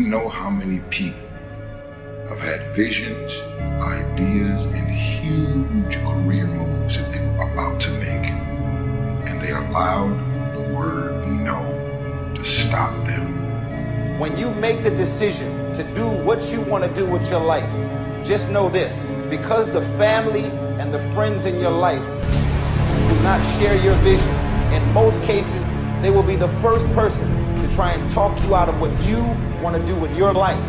know how many people have had visions, ideas, and huge career moves that they were about to make, and they allowed the word no to stop them? When you make the decision to do what you want to do with your life, just know this: because the family and the friends in your life do not share your vision, in most cases, they will be the first person to try and talk you out of what you want to do with your life.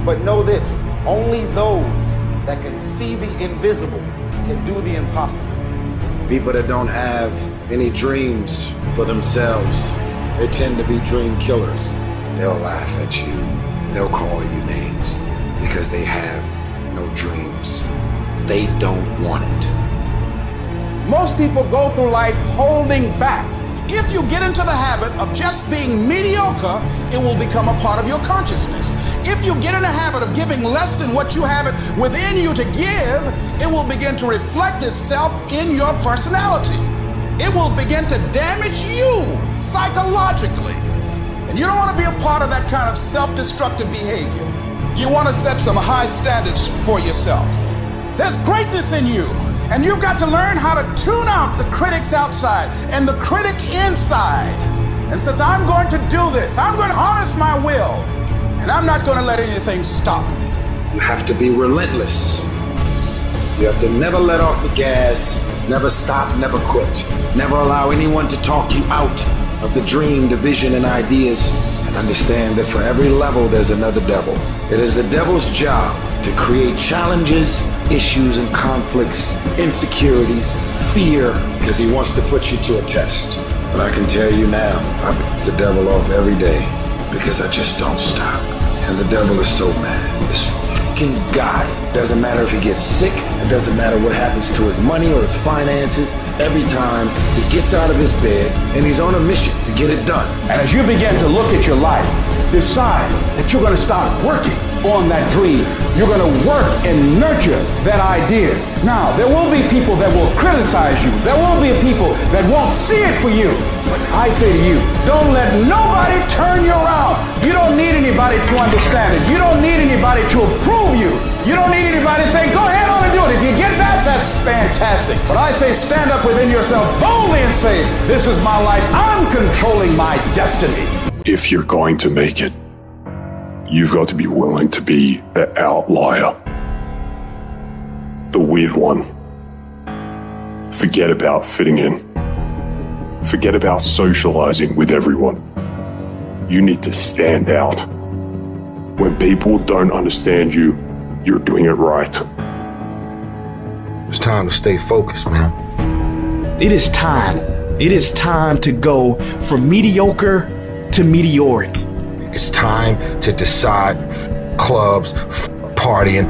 But know this: only those that can see the invisible can do the impossible. People that don't have any dreams for themselves, they tend to be dream killers. They'll laugh at you. They'll call you names because they have no dreams. They don't want it. Most people go through life holding back. If you get into the habit of just being mediocre, it will become a part of your consciousness. If you get in the habit of giving less than what you have it within you to give, it will begin to reflect itself in your personality. It will begin to damage you psychologically. And you don't want to be a part of that kind of self-destructive behavior. You want to set some high standards for yourself. There's greatness in you, and you've got to learn how to tune out the critics outside and the critic inside. And since I'm going to do this, I'm going to harness my will, and I'm not going to let anything stop me. You have to be relentless. You have to never let off the gas, never stop, never quit. Never allow anyone to talk you out of the dream, the vision, and ideas, and understand that for every level there's another devil. It is the devil's job to create challenges, issues, and conflicts, insecurities, fear, because he wants to put you to a test. But I can tell you now, I piss the devil off every day because I just don't stop. And the devil is so mad. This fucking guy, doesn't matter if he gets sick, it doesn't matter what happens to his money or his finances, every time he gets out of his bed and he's on a mission to get it done. And as you begin to look at your life, decide that you're going to start working on that dream. You're going to work and nurture that idea. Now, there will be people that will criticize you. There will be people that won't see it for you. But I say to you, don't let nobody turn you around. You don't need anybody to understand it. You don't need anybody to approve you. You don't need anybody to say, go ahead on and do it. If you get that, that's fantastic. But I say stand up within yourself boldly and say, this is my life. I'm controlling my destiny. If you're going to make it, you've got to be willing to be the outlier, the weird one. Forget about fitting in. Forget about socializing with everyone. You need to stand out. When people don't understand you, you're doing it right. It's time to stay focused, man. It is time. It is time to go from mediocre to meteoric. It's time to decide clubs, partying,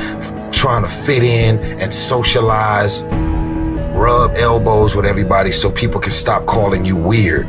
trying to fit in and socialize, rub elbows with everybody so people can stop calling you weird.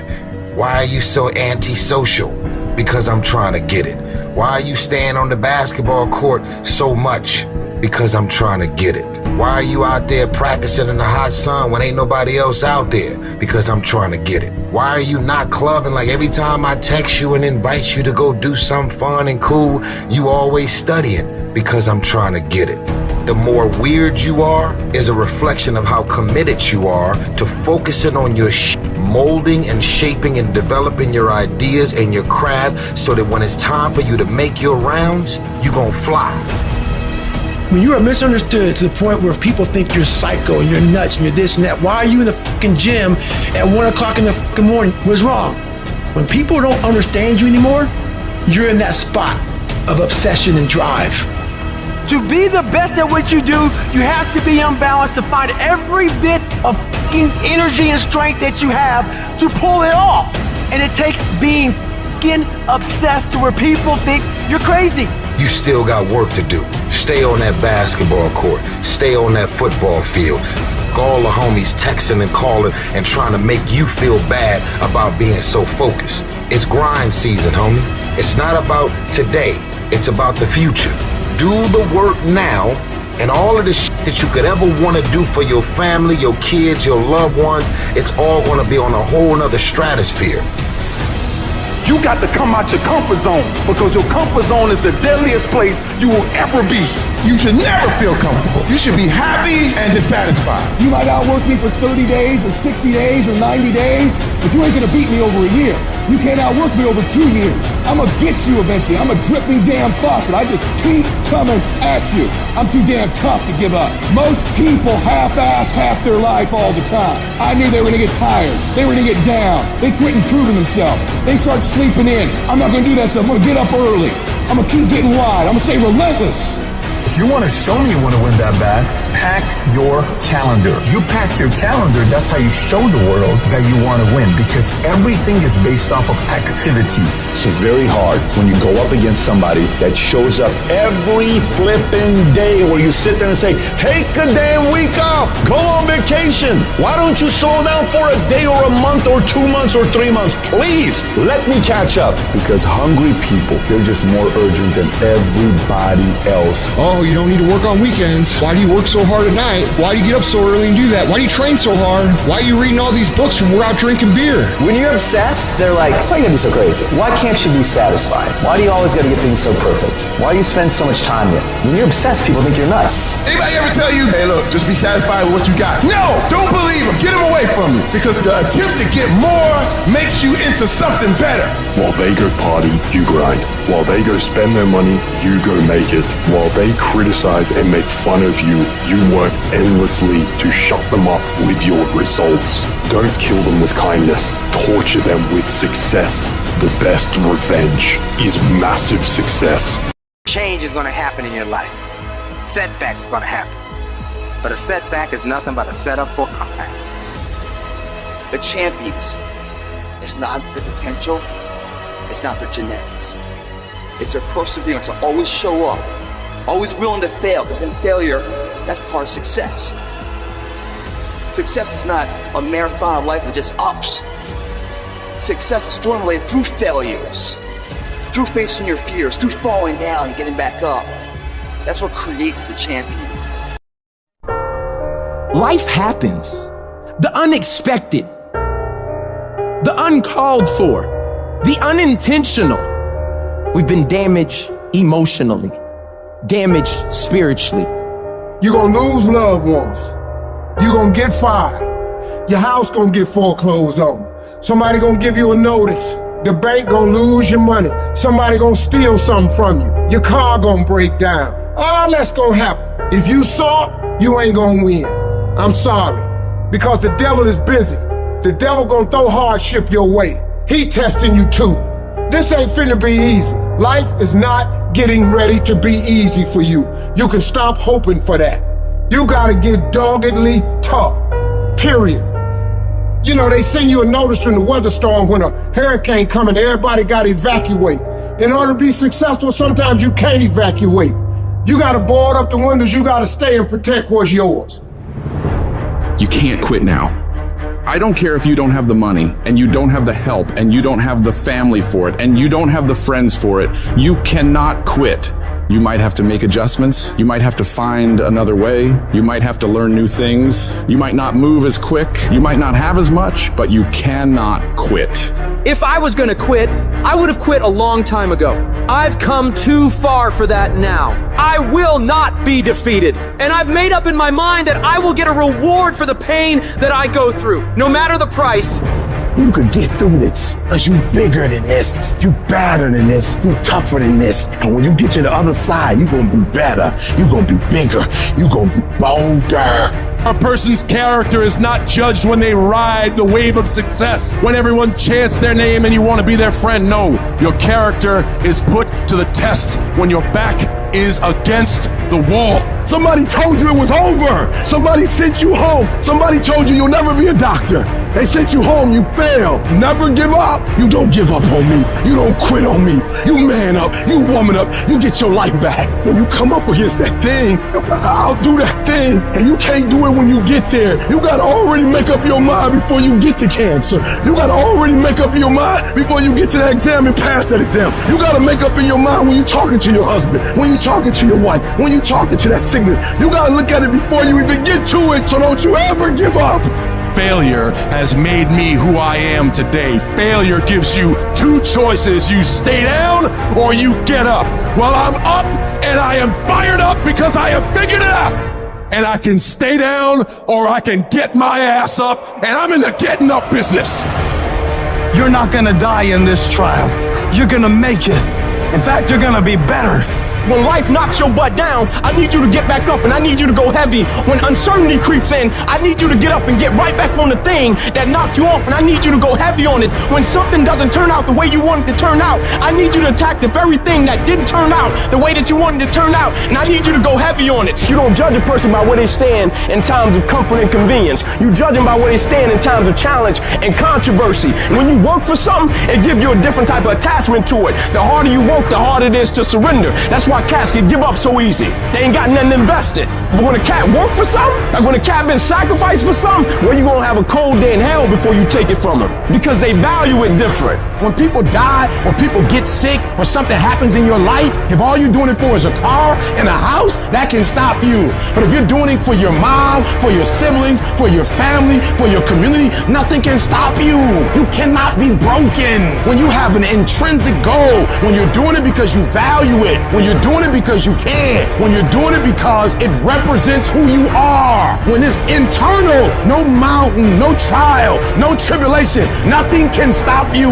Why are you so antisocial? Because I'm trying to get it. Why are you staying on the basketball court so much? Because I'm trying to get it. Why are you out there practicing in the hot sun when ain't nobody else out there? Because I'm trying to get it. Why are you not clubbing like every time I text you and invite you to go do something fun and cool, you always studying? Because I'm trying to get it. The more weird you are is a reflection of how committed you are to focusing on your molding and shaping and developing your ideas and your craft so that when it's time for you to make your rounds, you gon' fly. When you are misunderstood to the point where people think you're psycho and you're nuts and you're this and that, why are you in the fucking gym at 1 o'clock in the fucking morning? What's wrong? When people don't understand you anymore, you're in that spot of obsession and drive. To be the best at what you do, you have to be unbalanced to find every bit of fucking energy and strength that you have to pull it off. And it takes being fucking obsessed to where people think you're crazy. You still got work to do. Stay on that basketball court. Stay on that football field. All the homies texting and calling and trying to make you feel bad about being so focused. It's grind season, homie. It's not about today. It's about the future. Do the work now, and all of the shit that you could ever want to do for your family, your kids, your loved ones, it's all going to be on a whole nother stratosphere. You got to come out your comfort zone, because your comfort zone is the deadliest place you will ever be. You should never feel comfortable. You should be happy and dissatisfied. You might outwork me for 30 days or 60 days or 90 days, but you ain't gonna beat me over a year. You can't outwork me over 2 years. I'm gonna get you eventually. I'm a dripping damn faucet. I just keep coming at you. I'm too damn tough to give up. Most people half-ass half their life all the time. I knew they were gonna get tired. They were gonna get down. They quit improving themselves. They start sleeping in. I'm not gonna do that stuff. I'm gonna get up early. I'm gonna keep getting wide. I'm gonna stay relentless. If you want to show me you want to win that bad, pack your calendar. You pack your calendar, that's how you show the world that you want to win, because everything is based off of activity. It's very hard when you go up against somebody that shows up every flipping day, where you sit there and say, take a damn week off, go on vacation. Why don't you slow down for a day or a month or 2 months or 3 months? Please, let me catch up. Because hungry people, they're just more urgent than everybody else. Oh, you don't need to work on weekends. Why do you work so hard at night? Why do you get up so early and do that? Why do you train so hard? Why are you reading all these books when we're out drinking beer? When you're obsessed, they're like, why are you gonna be so crazy? Why can't you be satisfied? Why do you always gotta get things so perfect? Why do you spend so much time here? When you're obsessed, people think you're nuts. Anybody ever tell you, hey look, just be satisfied with what you got? No! Don't believe him. Get him away from you. Because the attempt to get more makes you into something better. While they go party, you grind. While they go spend their money, you go make it. While they criticize and make fun of you, you work endlessly to shut them up with your results. Don't kill them with kindness. Torture them with success. The best revenge is massive success. Change is going to happen in your life. Setbacks are going to happen. But a setback is nothing but a setup for comeback. The champions, it's not the potential, it's not their genetics. It's their perseverance to always show up, always willing to fail, because in failure, that's part of success. Success is not a marathon of life with just ups. Success is formulated through failures, through facing your fears, through falling down and getting back up. That's what creates the champion. Life happens. The unexpected, the uncalled for, the unintentional. We've been damaged emotionally, damaged spiritually. You're gonna lose loved ones. You're gonna get fired. Your house gonna get foreclosed on. Somebody gonna give you a notice. The bank gonna lose your money. Somebody gonna steal something from you. Your car gonna break down. All that's gonna happen. If you saw it, you ain't gonna win. I'm sorry, because the devil is busy. The devil gonna throw hardship your way. He testing you too. This ain't finna be easy. Life is not getting ready to be easy for you. You can stop hoping for that. You gotta get doggedly tough, period. You know, they send you a notice from the weather storm when a hurricane coming, everybody gotta evacuate. In order to be successful, sometimes you can't evacuate. You gotta board up the windows, you gotta stay and protect what's yours. You can't quit now. I don't care if you don't have the money, and you don't have the help, and you don't have the family for it, and you don't have the friends for it. You cannot quit. You might have to make adjustments. You might have to find another way. You might have to learn new things. You might not move as quick. You might not have as much, but you cannot quit. If I was gonna quit, I would have quit a long time ago. I've come too far for that now. I will not be defeated. And I've made up in my mind that I will get a reward for the pain that I go through, no matter the price. You could get through this, because you bigger than this, you better than this, you tougher than this. And when you get to the other side, you're gonna be better, you're gonna be bigger, you're gonna be bolder. A person's character is not judged when they ride the wave of success, when everyone chants their name and you want to be their friend. No, your character is put to the test when your back is against the wall. Somebody told you it was over. Somebody sent you home. Somebody told you you'll never be a doctor. They sent you home, you failed. Never give up. You don't give up on me. You don't quit on me. You man up, you woman up, you get your life back. When you come up against that thing, I'll do that thing. And you can't do it when you get there. You gotta already make up your mind before you get to cancer. You gotta already make up your mind before you get to that exam and pass that exam. You gotta make up in your mind when you're talking to your husband, when you're talking to your wife, when you're talking to that sickness. You gotta look at it before you even get to it, so don't you ever give up. Failure has made me who I am today. Failure gives you two choices. You stay down or you get up. Well, I'm up and I am fired up because I have figured it out. And I can stay down or I can get my ass up, and I'm in the getting up business. You're not gonna die in this trial. You're gonna make it. In fact, you're gonna be better. When life knocks your butt down, I need you to get back up and I need you to go heavy. When uncertainty creeps in, I need you to get up and get right back on the thing that knocked you off, and I need you to go heavy on it. When something doesn't turn out the way you wanted to turn out, I need you to attack the very thing that didn't turn out the way that you wanted to turn out, and I need you to go heavy on it. You don't judge a person by where they stand in times of comfort and convenience. You judge them by where they stand in times of challenge and controversy. When you work for something, it gives you a different type of attachment to it. The harder you work, the harder it is to surrender. That's why cats can give up so easy. They ain't got nothing invested. But when a cat work for something, like when a cat been sacrificed for something, well, you gonna have a cold day in hell before you take it from them, because they value it different. When people die, or people get sick, or something happens in your life, if all you're doing it for is a car and a house, that can stop you. But if you're doing it for your mom, for your siblings, for your family, for your community, nothing can stop you. You cannot be broken. When you have an intrinsic goal, when you're doing it because you value it, when you're doing it because you can, when you're doing it because it represents who you are, when it's internal, no mountain, no trial, no tribulation, nothing can stop you.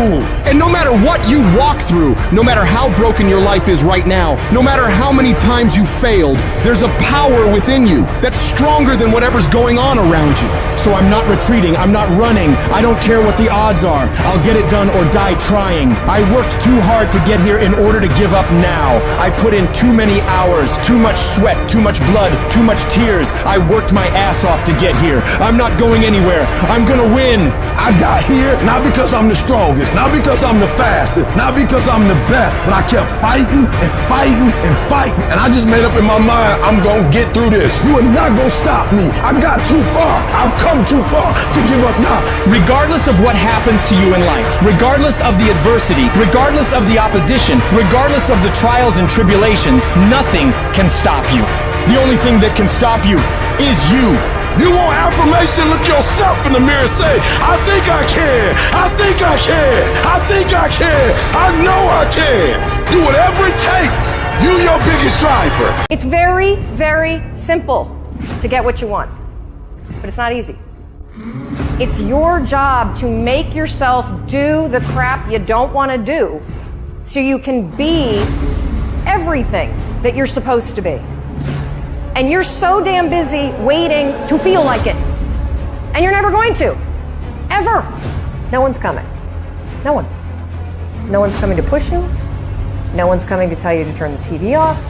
And no matter what you walk through, no matter how broken your life is right now, no matter how many times you failed, there's a power within you that's stronger than whatever's going on around you. So I'm not retreating, I'm not running, I don't care what the odds are, I'll get it done or die trying. I worked too hard to get here in order to give up now. I put in too many hours, too much sweat, too much blood, too much tears. I worked my ass off to get here. I'm not going anywhere. I'm gonna win. I got here not because I'm the strongest, not because I'm the fastest, not because I'm the best, but I kept fighting and fighting and fighting, and I just made up in my mind, I'm gonna get through this. You are not gonna stop me. I got too far. I've come too far to give up now. Regardless of what happens to you in life, regardless of the adversity, regardless of the opposition, regardless of the trials and tribulations, nothing can stop you. The only thing that can stop you is you. You want affirmation? Look yourself in the mirror and say, I think I can. I think I can. I think I can. I know I can. Do whatever it takes. You your biggest driver. It's very, very simple to get what you want, but it's not easy. It's your job to make yourself do the crap you don't want to do so you can be everything that you're supposed to be. And you're so damn busy waiting to feel like it. And you're never going to. Ever. No one's coming. No one. No one's coming to push you. No one's coming to tell you to turn the TV off.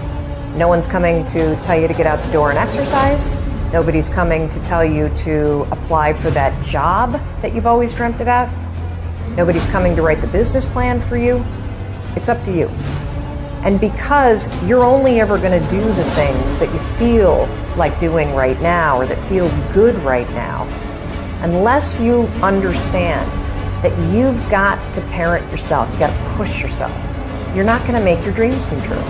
No one's coming to tell you to get out the door and exercise. Nobody's coming to tell you to apply for that job that you've always dreamt about. Nobody's coming to write the business plan for you. It's up to you. And because you're only ever going to do the things that you feel like doing right now or that feel good right now, unless you understand that you've got to parent yourself, you've got to push yourself, you're not going to make your dreams come true.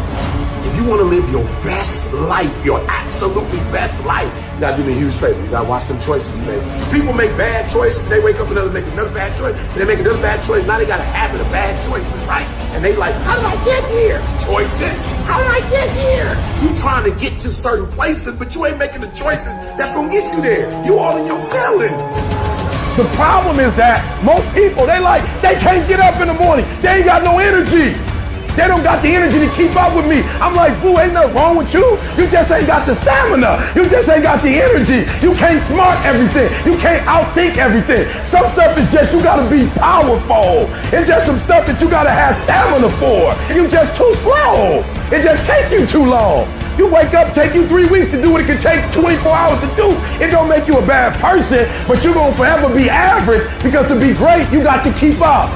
If you want to live your best life, your absolutely best life, you got to do me a huge favor. You got to watch them choices you make. People make bad choices, they wake up and make another bad choice, and they make another bad choice. Now they got a habit of bad choices, right? And they like, how did I get here? Choices. How did I get here? You trying to get to certain places, but you ain't making the choices that's going to get you there. You all in your feelings. The problem is that most people, they can't get up in the morning. They ain't got no energy. They don't got the energy to keep up with me. I'm like, boo, ain't nothing wrong with you. You just ain't got the stamina. You just ain't got the energy. You can't smart everything. You can't outthink everything. Some stuff is just, you gotta be powerful. It's just some stuff that you gotta have stamina for. You just too slow. It just take you too long. You wake up, take you 3 weeks to do what it can take 24 hours to do. It don't make you a bad person, but you're gonna forever be average, because to be great, you got to keep up.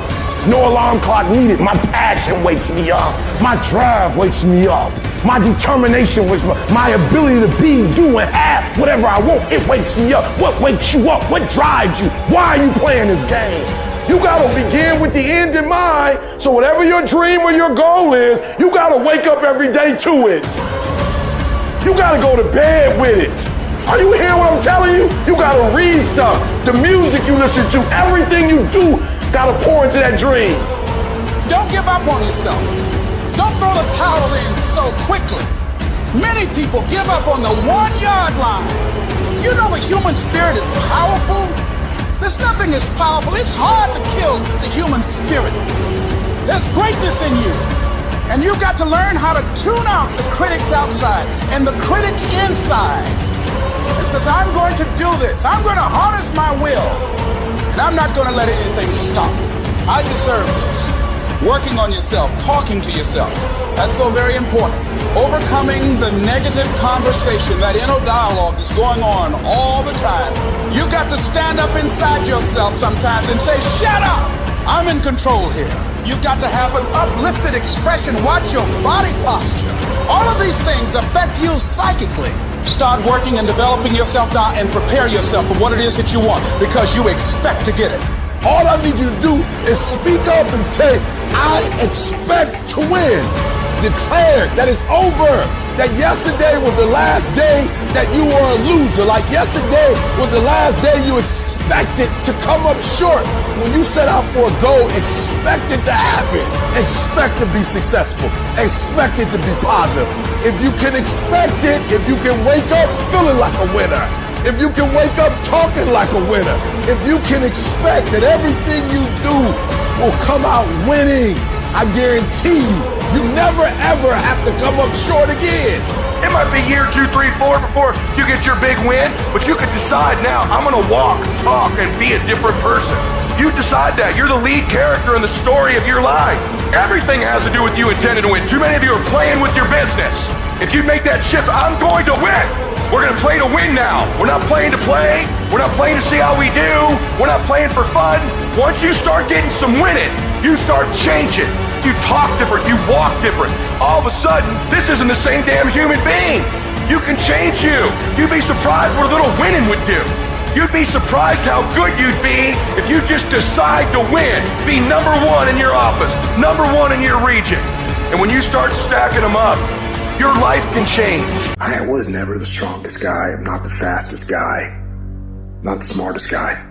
No alarm clock needed. My passion wakes me up. My drive wakes me up. My determination wakes me up. My ability to be, do, and have whatever I want, it wakes me up. What wakes you up? What drives you? Why are you playing this game? You gotta begin with the end in mind, so whatever your dream or your goal is, you gotta wake up every day to it. You gotta go to bed with it. Are you hearing what I'm telling you? You gotta read stuff. The music you listen to, everything you do, gotta pour into that dream. Don't give up on yourself. Don't throw the towel in so quickly. Many people give up on the 1-yard line. You know the human spirit is powerful. There's nothing as powerful. It's hard to kill the human spirit. There's greatness in you. And you've got to learn how to tune out the critics outside and the critic inside. And since I'm going to do this, I'm going to harness my will. And I'm not going to let anything stop me. I deserve this. Working on yourself, talking to yourself. That's so very important. Overcoming the negative conversation, that inner dialogue is going on all the time. You got to stand up inside yourself sometimes and say, shut up! I'm in control here. You've got to have an uplifted expression. Watch your body posture. All of these things affect you psychically. Start working and developing yourself now and prepare yourself for what it is that you want, because you expect to get it. All I need you to do is speak up and say, I expect to win. Declare that it's over. That yesterday was the last day that you were a loser. Like yesterday was the last day you expected to come up short. When you set out for a goal, expect it to happen. Expect to be successful. Expect it to be positive. If you can expect it, if you can wake up feeling like a winner, if you can wake up talking like a winner, if you can expect that everything you do will come out winning, I guarantee you never ever have to come up short again. It might be year 2, 3, 4 before you get your big win, but you could decide now, I'm gonna walk, talk, and be a different person. You decide that. You're the lead character in the story of your life. Everything has to do with you intending to win. Too many of you are playing with your business. If you make that shift, I'm going to win. We're gonna play to win now. We're not playing to play. We're not playing to see how we do. We're not playing for fun. Once you start getting some winning, you start changing. You talk different, you walk different. All of a sudden, this isn't the same damn human being. You can change you. You'd be surprised what a little winning would do. You'd be surprised how good you'd be if you just decide to win. Be number 1 in your office, number 1 in your region. And when you start stacking them up, your life can change. I was never the strongest guy. I'm not the fastest guy. Not the smartest guy.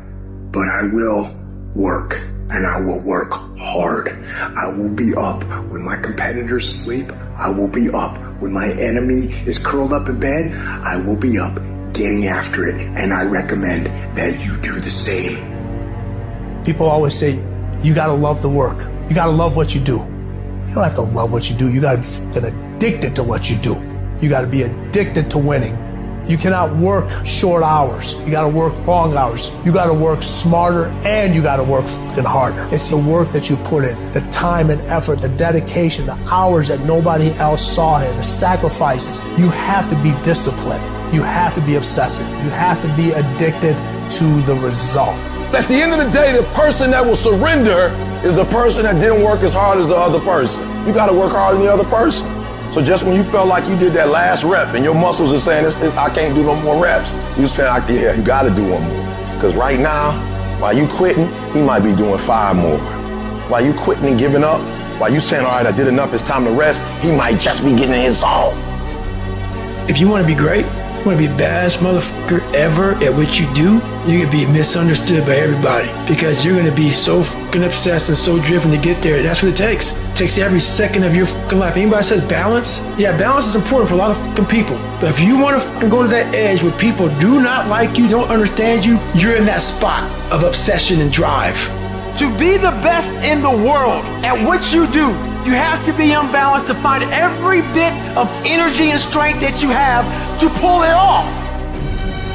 But I will work. And I will work hard. I will be up when my competitor's asleep. I will be up when my enemy is curled up in bed. I will be up getting after it. And I recommend that you do the same. People always say, you gotta love the work. You gotta love what you do. You don't have to love what you do. You gotta be fucking addicted to what you do. You gotta be addicted to winning. You cannot work short hours. You gotta work long hours. You gotta work smarter, and you gotta work fucking harder. It's the work that you put in, the time and effort, the dedication, the hours that nobody else saw here, the sacrifices. You have to be disciplined. You have to be obsessive. You have to be addicted to the result. At the end of the day, the person that will surrender is the person that didn't work as hard as the other person. You gotta work harder than the other person. So just when you felt like you did that last rep and your muscles are saying, I can't do no more reps, you say, yeah, you got to do one more. Because right now, while you quitting, he might be doing 5 more. While you quitting and giving up, while you saying, all right, I did enough, it's time to rest, he might just be getting his all. If you want to be great, you want to be the baddest motherfucker ever at what you do, you're going to be misunderstood by everybody because you're going to be so fucking obsessed and so driven to get there. That's what it takes. It takes every second of your fucking life. Anybody says balance? Yeah, balance is important for a lot of fucking people. But if you want to fucking go to that edge where people do not like you, don't understand you, you're in that spot of obsession and drive. To be the best in the world at what you do, you have to be unbalanced to find every bit of energy and strength that you have to pull it off.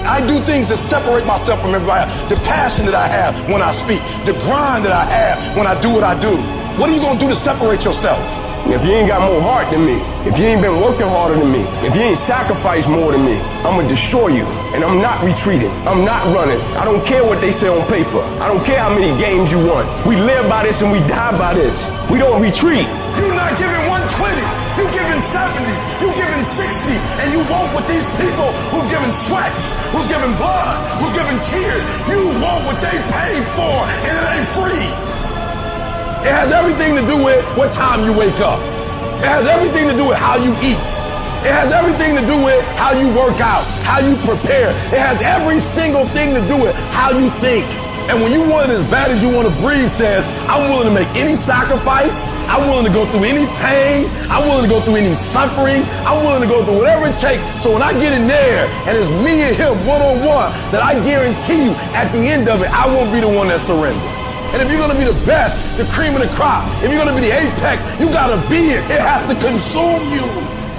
I do things to separate myself from everybody else. The passion that I have when I speak, the grind that I have when I do what I do. What are you gonna do to separate yourself? If you ain't got more heart than me, if you ain't been working harder than me, if you ain't sacrificed more than me, I'm gonna destroy you. And I'm not retreating. I'm not running. I don't care what they say on paper. I don't care how many games you won. We live by this and we die by this. We don't retreat. You're not giving 120. You're giving 70. You're giving 60. And you want what these people who've given sweat, who's given blood, who's given tears, you want what they paid for, and it ain't free. It has everything to do with what time you wake up. It has everything to do with how you eat. It It has everything to do with how you work out, how you prepare. It has every single thing to do with how you think. And when you want it as bad as you want to breathe says, I'm willing to make any sacrifice. I'm willing to go through any pain. I'm willing to go through any suffering. I'm willing to go through whatever it takes. So when I get in there and it's me and him one-on-one, that I guarantee you at the end of it, I won't be the one that surrenders. And if you're going to be the best, the cream of the crop, if you're going to be the apex, you got to be it. It has to consume you.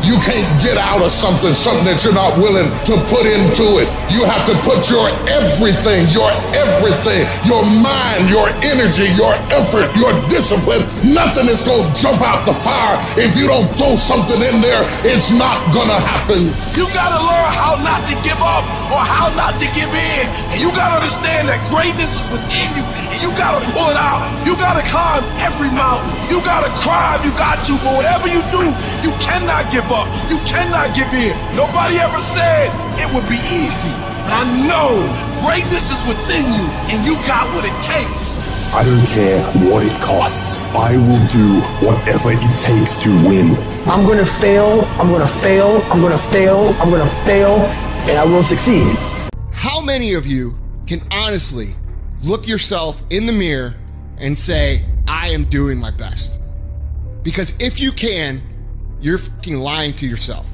You can't get out of something that you're not willing to put into it. You have to put your everything, your mind, your energy, your effort, your discipline. Nothing is going to jump out the fire. If you don't throw something in there, it's not going to happen. You got to learn how not to give up or how not to give in. And you got to understand that greatness is within you. And you got to pull it out. You got to climb every mountain. You got to climb. You got to. But whatever you do, you cannot give up. You cannot give in. Nobody ever said it would be easy. But I know greatness is within you, and you got what it takes. I don't care what it costs. I will do whatever it takes to win. I'm going to fail, I'm going to fail, I'm going to fail, I'm going to fail, and I will succeed. How many of you can honestly look yourself in the mirror and say, I am doing my best? Because if you can, you're fucking lying to yourself.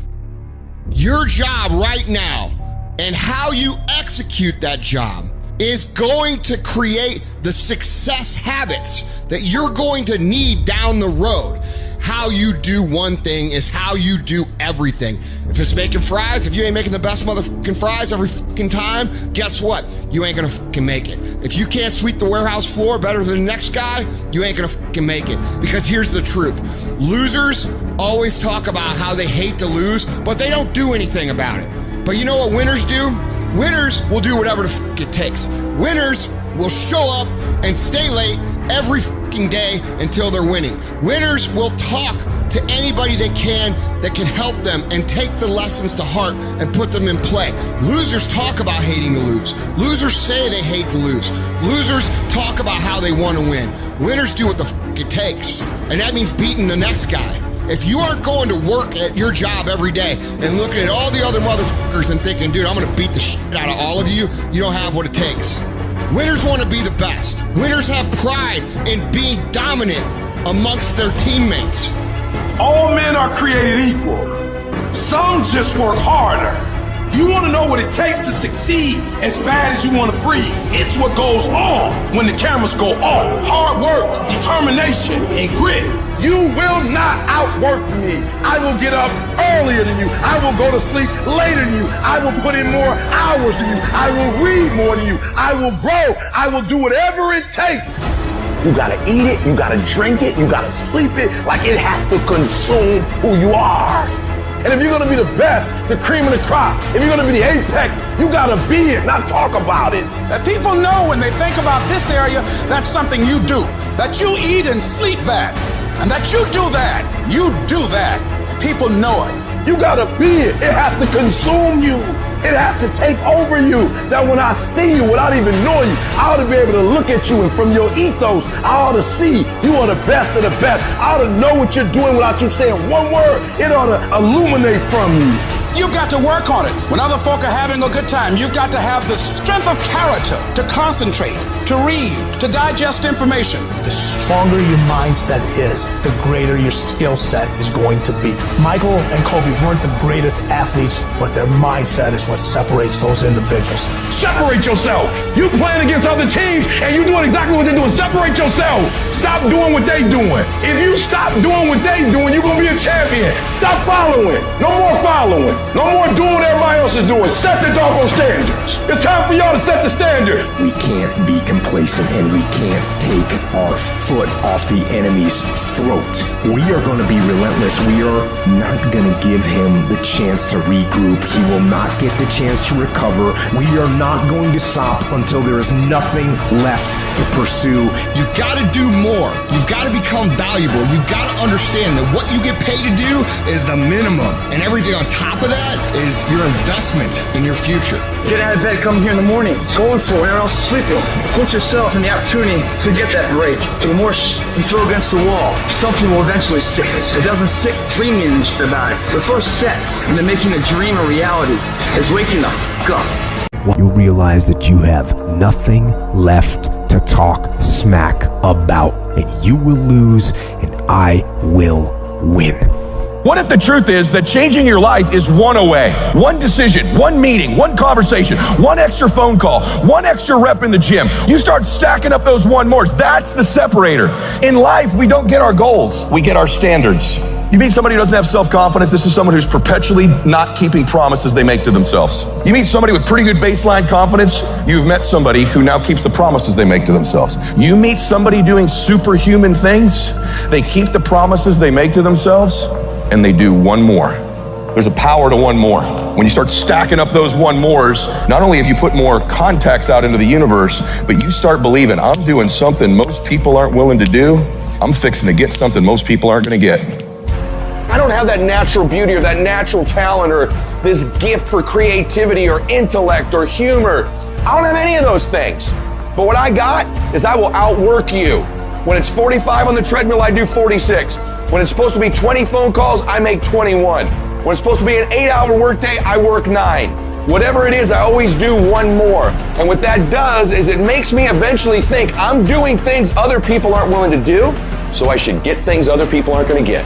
Your job right now and how you execute that job is going to create the success habits that you're going to need down the road. How you do one thing is how you do everything. If it's making fries, if you ain't making the best motherfucking fries every fucking time, guess what? You ain't gonna fucking make it. If you can't sweep the warehouse floor better than the next guy, you ain't gonna fucking make it. Because here's the truth. Losers always talk about how they hate to lose, but they don't do anything about it. But you know what winners do? Winners will do whatever the fuck it takes. Winners will show up and stay late every fucking day until they're winning. Winners will talk to anybody they can that can help them and take the lessons to heart and put them in play. Losers talk about hating to lose. Losers say they hate to lose. Losers talk about how they want to win. Winners do what the fuck it takes. And that means beating the next guy. If you aren't going to work at your job every day and looking at all the other motherfuckers and thinking, dude, I'm gonna beat the shit out of all of you, you don't have what it takes. Winners want to be the best. Winners have pride in being dominant amongst their teammates. All men are created equal. Some just work harder. You want to know what it takes to succeed as bad as you want to breathe. It's what goes on when the cameras go off. Hard work, determination, and grit. You will not outwork me. I will get up earlier than you. I will go to sleep later than you. I will put in more hours than you. I will read more than you. I will grow. I will do whatever it takes. You gotta eat it, you gotta drink it, you gotta sleep it, like it has to consume who you are. And if you're gonna be the best, the cream of the crop, if you're gonna be the apex, you gotta be it, not talk about it. That people know when they think about this area, that's something you do. That you eat and sleep that. And that you do that. You do that. And people know it. You gotta be it. It has to consume you. It has to take over you. That when I see you without even knowing you, I ought to be able to look at you, and from your ethos, I ought to see you are the best of the best. I ought to know what you're doing without you saying one word. It ought to illuminate from you. You've got to work on it. When other folk are having a good time, you've got to have the strength of character to concentrate, to read, to digest information. The stronger your mindset is, the greater your skill set is going to be. Michael and Kobe weren't the greatest athletes, but their mindset is what separates those individuals. Separate yourself. You playing against other teams and you doing exactly what they're doing. Separate yourself. Stop doing what they doing. If you stop doing what they doing, you're going to be a champion. Stop following. No more following. No more doing what everybody else is doing. Set the doggone standards. It's time for y'all to set the standard. We can't be complacent and we can't take our foot off the enemy's throat. We are going to be relentless. We are not going to give him the chance to regroup. He will not get the chance to recover. We are not going to stop until there is nothing left to pursue. You've got to do more. You've got to become valuable. You've got to understand that what you get paid to do is the minimum. And everything on top of that that is your investment in your future. Get out of bed, come here in the morning, going for it, everyone else is sleeping. Put yourself in the opportunity to get that break. The more you throw against the wall, something will eventually stick. It doesn't stick dreaming and shit about it. The first step into making a dream a reality is waking the fuck up. You'll realize that you have nothing left to talk smack about, and you will lose, and I will win. What if the truth is that changing your life is one away? One decision, one meeting, one conversation, one extra phone call, one extra rep in the gym. You start stacking up those one mores. That's the separator. In life, we don't get our goals. We get our standards. You meet somebody who doesn't have self-confidence, this is someone who's perpetually not keeping promises they make to themselves. You meet somebody with pretty good baseline confidence, you've met somebody who now keeps the promises they make to themselves. You meet somebody doing superhuman things, they keep the promises they make to themselves, and they do one more. There's a power to one more. When you start stacking up those one mores, not only have you put more contacts out into the universe, but you start believing, I'm doing something most people aren't willing to do. I'm fixing to get something most people aren't gonna get. I don't have that natural beauty or that natural talent or this gift for creativity or intellect or humor. I don't have any of those things. But what I got is I will outwork you. When it's 45 on the treadmill, I do 46. When it's supposed to be 20 phone calls, I make 21. When it's supposed to be an 8-hour workday, I work 9. Whatever it is, I always do one more. And what that does is it makes me eventually think I'm doing things other people aren't willing to do, so I should get things other people aren't going to get.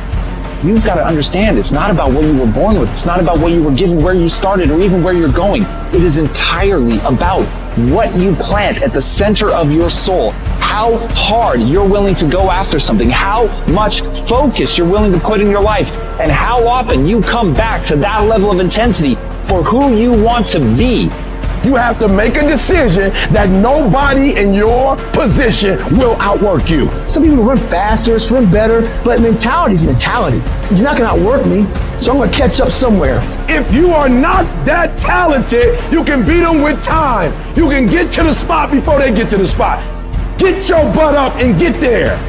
You've got to understand, it's not about what you were born with. It's not about what you were given, where you started, or even where you're going. It is entirely about what you plant at the center of your soul, how hard you're willing to go after something, how much focus you're willing to put in your life, and how often you come back to that level of intensity for who you want to be. You have to make a decision that nobody in your position will outwork you. Some people run faster, swim better, but mentality is mentality. You're not gonna outwork me, so I'm gonna catch up somewhere. If you are not that talented, you can beat them with time. You can get to the spot before they get to the spot. Get your butt up and get there.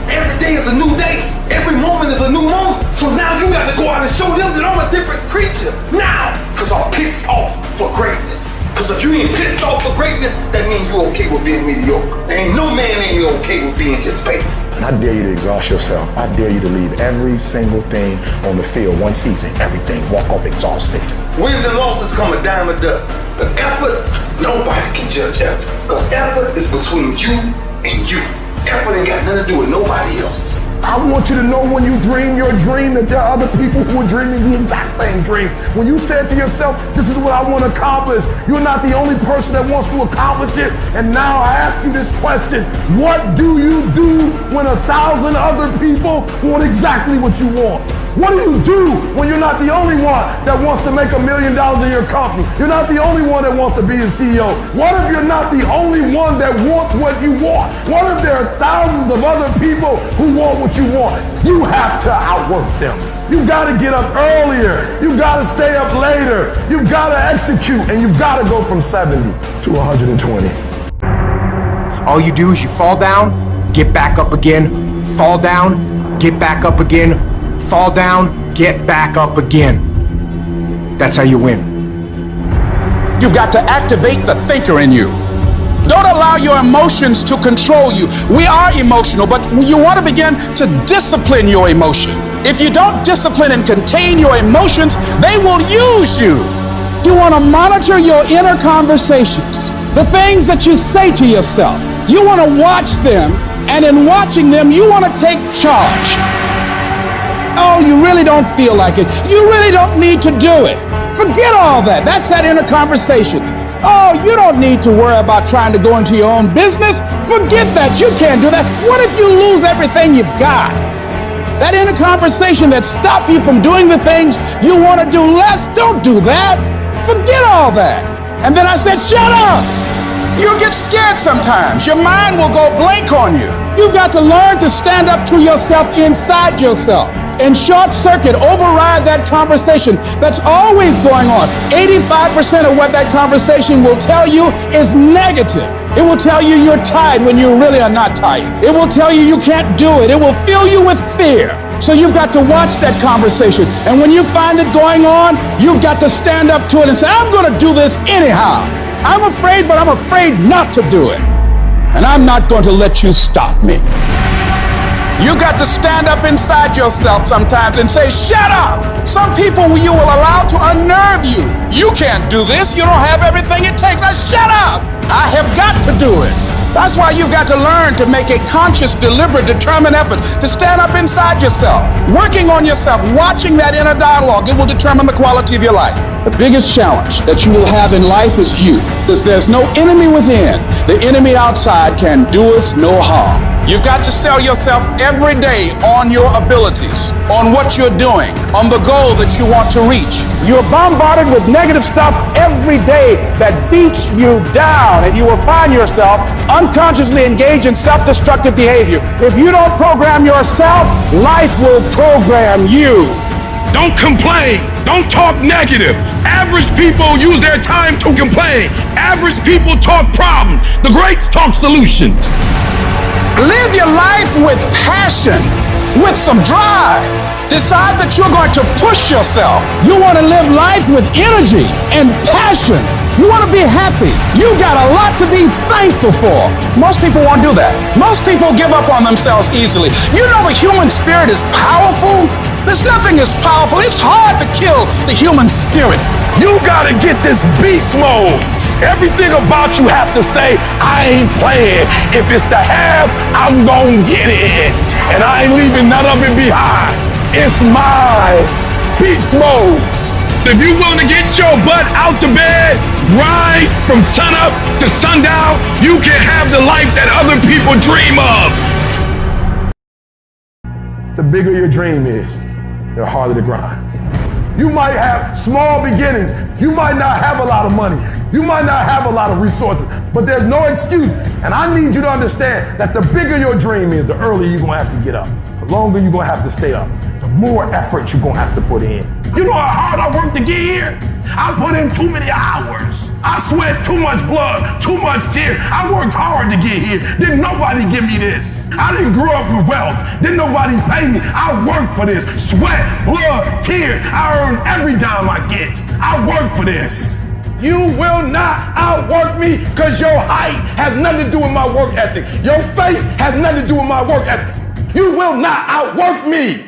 Every day is a new day. Every moment is a new moment. So now you got to go out and show them that I'm a different creature. Now, because I'm pissed off for greatness. Because if you ain't pissed off for greatness, that means you're okay with being mediocre. There ain't no man in here okay with being just basic. I dare you to exhaust yourself. I dare you to leave every single thing on the field one season. Everything. Walk off exhausted. Wins and losses come a dime a dozen. But effort, nobody can judge effort. Because effort is between you and you. Effort ain't got nothing to do with nobody else. I want you to know when you dream your dream that there are other people who are dreaming the exact same dream. When you said to yourself, this is what I want to accomplish, you're not the only person that wants to accomplish it. And now I ask you this question, what do you do when 1,000 other people want exactly what you want? What do you do when you're not the only one that wants to make $1 million in your company? You're not the only one that wants to be a CEO. What if you're not the only one that wants what you want? What if there are thousands of other people who want what you want? You have to outwork them. You gotta get up earlier. You gotta stay up later. You gotta execute, and you gotta go from 70 to 120. All you do is you fall down, get back up again, fall down, get back up again, fall down, get back up again. That's how you win. You've got to activate the thinker in you. Don't allow your emotions to control you. We are emotional, but you want to begin to discipline your emotion. If you don't discipline and contain your emotions, they will use you. You want to monitor your inner conversations, the things that you say to yourself. You want to watch them, and in watching them, you want to take charge. Oh, you really don't feel like it. You really don't need to do it. Forget all that. That's that inner conversation. Oh, you don't need to worry about trying to go into your own business. Forget that. You can't do that. What if you lose everything you've got? That inner conversation that stopped you from doing the things you want to do less, don't do that. Forget all that. And then I said, shut up. You'll get scared sometimes. Your mind will go blank on you. You've got to learn to stand up to yourself inside yourself. And short circuit, override that conversation that's always going on. 85% of what that conversation will tell you is negative. It will tell you you're tired when you really are not tired. It will tell you you can't do it. It will fill you with fear. So you've got to watch that conversation. And when you find it going on, you've got to stand up to it and say, I'm going to do this anyhow. I'm afraid, but I'm afraid not to do it. And I'm not going to let you stop me. You got to stand up inside yourself sometimes and say, shut up. Some people you will allow to unnerve you. You can't do this. You don't have everything it takes. Shut up. I have got to do it. That's why you've got to learn to make a conscious, deliberate, determined effort to stand up inside yourself, working on yourself, watching that inner dialogue. It will determine the quality of your life. The biggest challenge that you will have in life is you, because there's no enemy within. The enemy outside can do us no harm. You've got to sell yourself every day on your abilities, on what you're doing, on the goal that you want to reach. You're bombarded with negative stuff every day that beats you down, and you will find yourself unconsciously engaged in self-destructive behavior. If you don't program yourself, life will program you. Don't complain. Don't talk negative. Average people use their time to complain. Average people talk problems. The greats talk solutions. Live your life with passion, with some drive. Decide that you're going to push yourself. You want to live life with energy and passion. You want to be happy. You got a lot to be thankful for. Most people won't do that. Most people give up on themselves easily. You know the human spirit is powerful. There's nothing as powerful. It's hard to kill the human spirit. You gotta get this beast mode. Everything about you has to say, I ain't playing. If it's to have, I'm gonna get it. And I ain't leaving none of it behind. It's mine. Beast modes. If you want to get your butt out to bed, grind from sunup to sundown, you can have the life that other people dream of. The bigger your dream is, the harder the grind. You might have small beginnings. You might not have a lot of money. You might not have a lot of resources, but there's no excuse. And I need you to understand that the bigger your dream is, the earlier you're gonna have to get up. The longer you're gonna have to stay up. The more effort you're gonna have to put in. You know how hard I worked to get here? I put in too many hours. I sweat too much blood, too much tears. I worked hard to get here. Didn't nobody give me this. I didn't grow up with wealth. Didn't nobody pay me. I worked for this. Sweat, blood, tears. I earn every dime I get. I work for this. You will not outwork me because your height has nothing to do with my work ethic. Your face has nothing to do with my work ethic. You will not outwork me.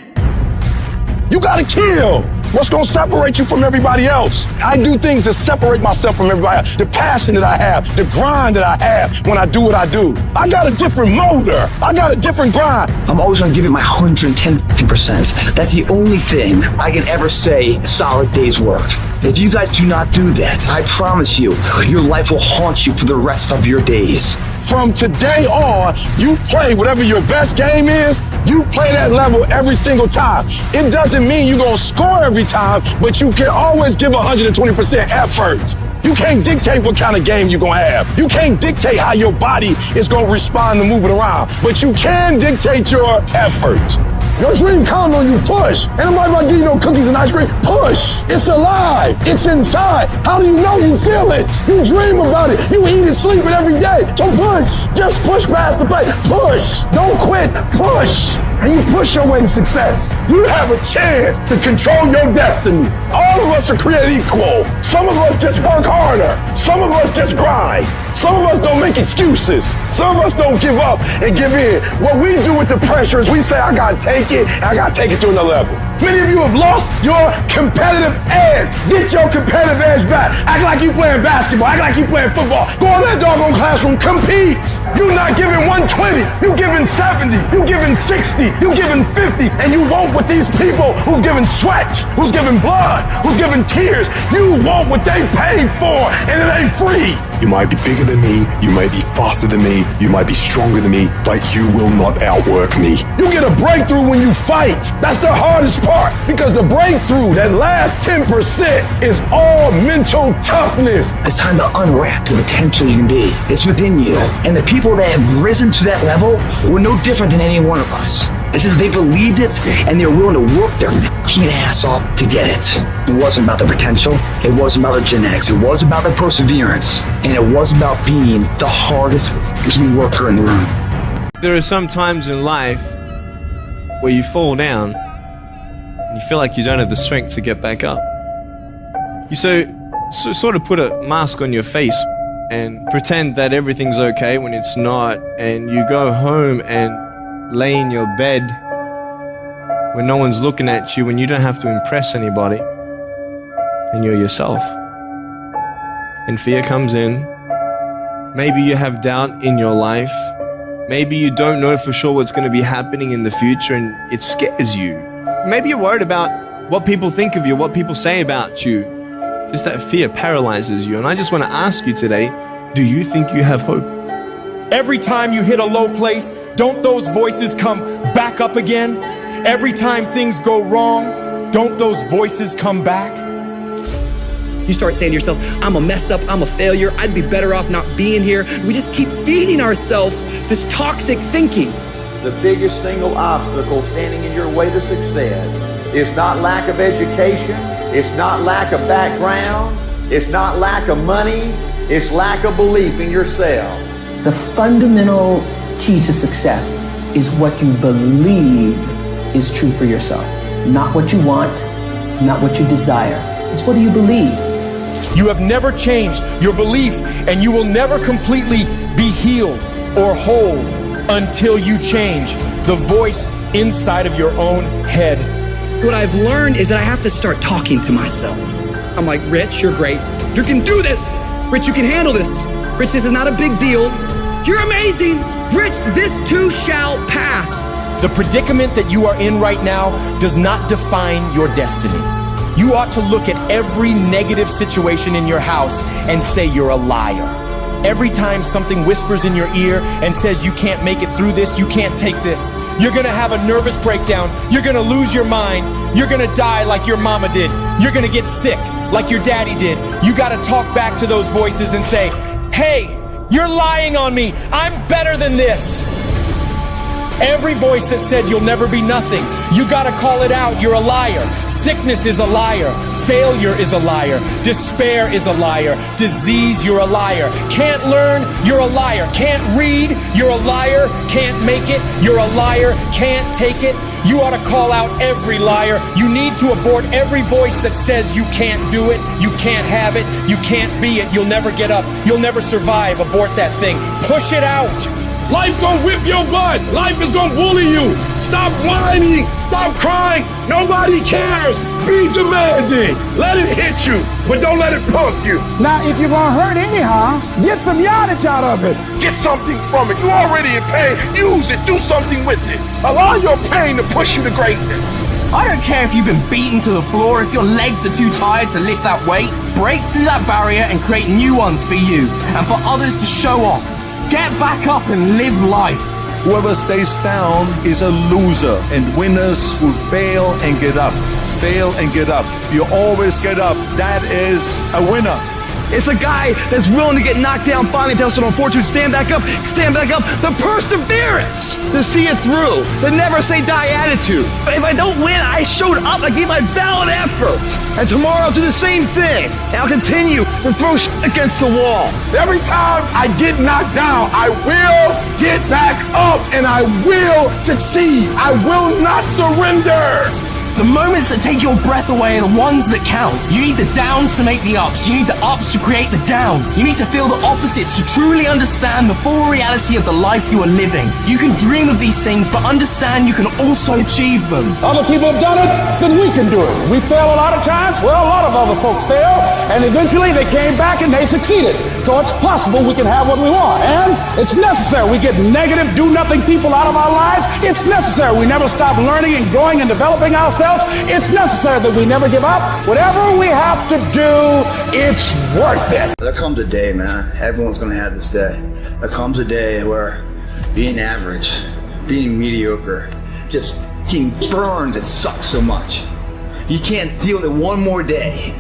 You gotta kill. What's gonna separate you from everybody else? I do things to separate myself from everybody else. The passion that I have, the grind that I have when I do what I do. I got a different motor. I got a different grind. I'm always gonna give it my 110%. That's the only thing I can ever say a solid day's work. If you guys do not do that, I promise you, your life will haunt you for the rest of your days. From today on, you play whatever your best game is, you play that level every single time. It doesn't mean you're gonna score every time, but you can always give 120% effort. You can't dictate what kind of game you're gonna have. You can't dictate how your body is gonna respond to moving around, but you can dictate your effort. Your dream counts on you. Push. Ain't nobody about to give you no cookies and ice cream. Push. It's alive. It's inside. How do you know you feel it? You dream about it. You eat and sleep it every day. So push. Just push past the pain. Push. Don't quit. Push. And you push your way to success. You have a chance to control your destiny. All of us are created equal. Some of us just work harder. Some of us just grind. Some of us don't make excuses. Some of us don't give up and give in. What we do with the pressure is we say, I gotta take it, and I gotta take it to another level. Many of you have lost your competitive edge. Get your competitive edge back. Act like you playing basketball. Act like you playing football. Go in that doggone classroom. Compete. You're not giving 120. You giving 70. You giving 60. You giving 50. And you want what these people who've given sweat, who's giving blood, who's giving tears, you want what they paid for, and it ain't free. You might be bigger than me, you might be faster than me, you might be stronger than me, but you will not outwork me. You get a breakthrough when you fight. That's the hardest part, because the breakthrough, that last 10%, is all mental toughness. It's time to unwrap the potential you can be. It's within you. And the people that have risen to that level were no different than any one of us. It's just they believed it, and they're willing to work their fucking ass off to get it. It wasn't about the potential. It wasn't about the genetics. It was about the perseverance. And it was about being the hardest fucking worker in the room. There are some times in life where you fall down and you feel like you don't have the strength to get back up. You sort of put a mask on your face and pretend that everything's okay when it's not, and you go home and lay in your bed when no one's looking at you, when you don't have to impress anybody, and you're yourself. And fear comes in. Maybe you have doubt in your life. Maybe you don't know for sure what's going to be happening in the future, and it scares you. Maybe you're worried about what people think of you, what people say about you. Just that fear paralyzes you. And I just want to ask you today, do you think you have hope? Every time you hit a low place, don't those voices come back up again? Every time things go wrong, don't those voices come back? You start saying to yourself, I'm a mess up, I'm a failure, I'd be better off not being here. We just keep feeding ourselves this toxic thinking. The biggest single obstacle standing in your way to success is not lack of education, it's not lack of background, it's not lack of money, it's lack of belief in yourself. The fundamental key to success is what you believe is true for yourself. Not what you want, not what you desire. It's what do you believe? You have never changed your belief, and you will never completely be healed or whole until you change the voice inside of your own head. What I've learned is that I have to start talking to myself. I'm like, Rich, you're great. You can do this. Rich, you can handle this. Rich, this is not a big deal. You're amazing. Rich, this too shall pass. The predicament that you are in right now does not define your destiny. You ought to look at every negative situation in your house and say you're a liar. Every time something whispers in your ear and says you can't make it through this, you can't take this, you're gonna have a nervous breakdown, you're gonna lose your mind, you're gonna die like your mama did, you're gonna get sick like your daddy did. You gotta talk back to those voices and say, hey, you're lying on me, I'm better than this. Every voice that said you'll never be nothing, you gotta call it out, you're a liar. Sickness is a liar. Failure is a liar. Despair is a liar. Disease, you're a liar. Can't learn, you're a liar. Can't read, you're a liar. Can't make it, you're a liar. Can't take it. You ought to call out every liar. You need to abort every voice that says you can't do it, you can't have it, you can't be it, you'll never get up, you'll never survive. Abort that thing. Push it out. Life gonna whip your butt. Life is gonna bully you. Stop whining. Stop crying. Nobody cares. Be demanding. Let it hit you, but don't let it punk you. Now, if you're gonna hurt anyhow, get some yardage out of it. Get something from it. You're already in pain. Use it. Do something with it. Allow your pain to push you to greatness. I don't care if you've been beaten to the floor, if your legs are too tired to lift that weight. Break through that barrier and create new ones for you and for others to show off. Get back up and live life. Whoever stays down is a loser, and winners will fail and get up. Fail and get up. You always get up. That is a winner. It's a guy that's willing to get knocked down, finally tested on fortune, stand back up. The perseverance to see it through. The never say die attitude. But if I don't win, I showed up. I gave my valid effort. And tomorrow I'll do the same thing. And I'll continue to throw shit against the wall. Every time I get knocked down, I will get back up and I will succeed. I will not surrender. The moments that take your breath away are the ones that count. You need the downs to make the ups. You need the ups to create the downs. You need to feel the opposites to truly understand the full reality of the life you are living. You can dream of these things, but understand you can also achieve them. Other people have done it, then we can do it. We fail a lot of times. Well, a lot of other folks fail, and eventually they came back and they succeeded. So it's possible we can have what we want, and it's necessary. We get negative, do-nothing people out of our lives. It's necessary. We never stop learning and growing and developing ourselves. It's necessary that we never give up. Whatever we have to do, it's worth it. There comes a day, man. Everyone's gonna have this day. There comes a day where being average, being mediocre, just fucking burns. It sucks so much. You can't deal with it one more day.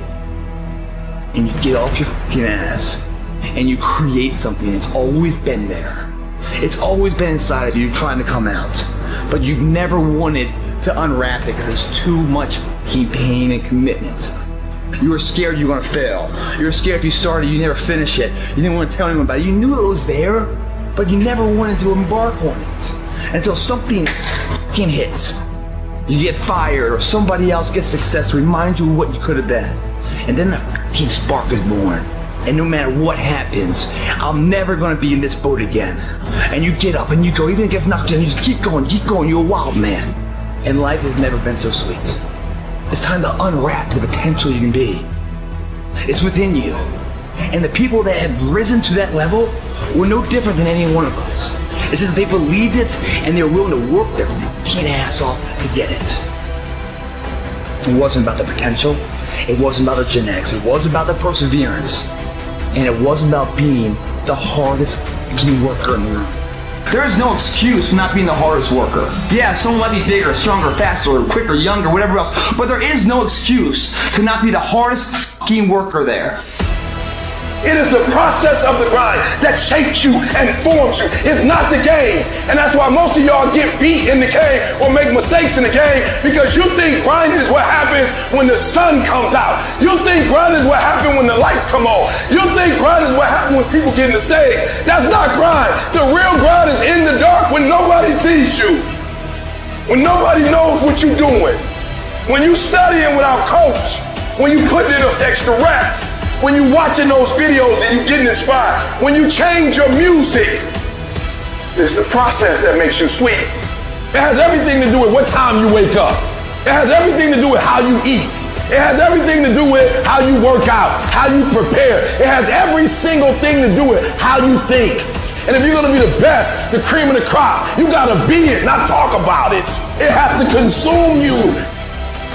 And you get off your fucking ass and you create something that's always been there. It's always been inside of you trying to come out. But you've never wanted to unwrap it because it's too much pain and commitment. You were scared you were gonna fail. You were scared if you started, you never finish it. You didn't want to tell anyone about it. You knew it was there, but you never wanted to embark on it until something fucking hits. You get fired or somebody else gets success, remind you of what you could have been. And then the fucking spark is born. And no matter what happens, I'm never gonna be in this boat again. And you get up and you go, even if it gets knocked down, you just keep going, you're a wild man. And life has never been so sweet. It's time to unwrap the potential you can be. It's within you. And the people that have risen to that level were no different than any one of us. It's just they believed it and they were willing to work their fucking ass off to get it. It wasn't about the potential. It wasn't about the genetics. It wasn't about the perseverance. And it wasn't about being the hardest fucking worker in the room. There is no excuse for not being the hardest worker. Yeah, someone might be bigger, stronger, faster, or quicker, younger, whatever else, but there is no excuse to not be the hardest fucking worker there. It is the process of the grind that shapes you and forms you. It's not the game. And that's why most of y'all get beat in the game or make mistakes in the game, because you think grinding is what happens when the sun comes out. You think grinding is what happens when the lights come on. You think grinding is what happens when people get in the stage. That's not grind. The real grind is in the dark when nobody sees you. When nobody knows what you're doing. When you studying without coach. When you putting in those extra reps. When you watching those videos and you getting inspired, when you change your music, it's the process that makes you sweet. It has everything to do with what time you wake up. It has everything to do with how you eat. It has everything to do with how you work out, how you prepare. It has every single thing to do with how you think. And if you're gonna be the best, the cream of the crop, you gotta be it, not talk about it. It has to consume you.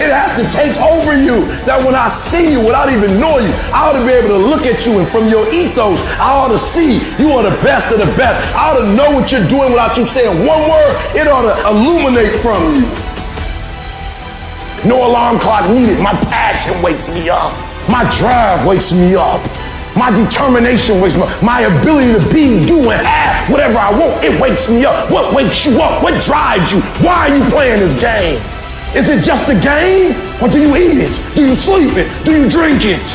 It has to take over you, that when I see you without even knowing you, I ought to be able to look at you, and from your ethos, I ought to see you are the best of the best. I ought to know what you're doing without you saying one word. It ought to illuminate from you. No alarm clock needed. My passion wakes me up. My drive wakes me up. My determination wakes me up. My ability to be, do, and have whatever I want, it wakes me up. What wakes you up? What drives you? Why are you playing this game? Is it just a game, or do you eat it? Do you sleep it? Do you drink it?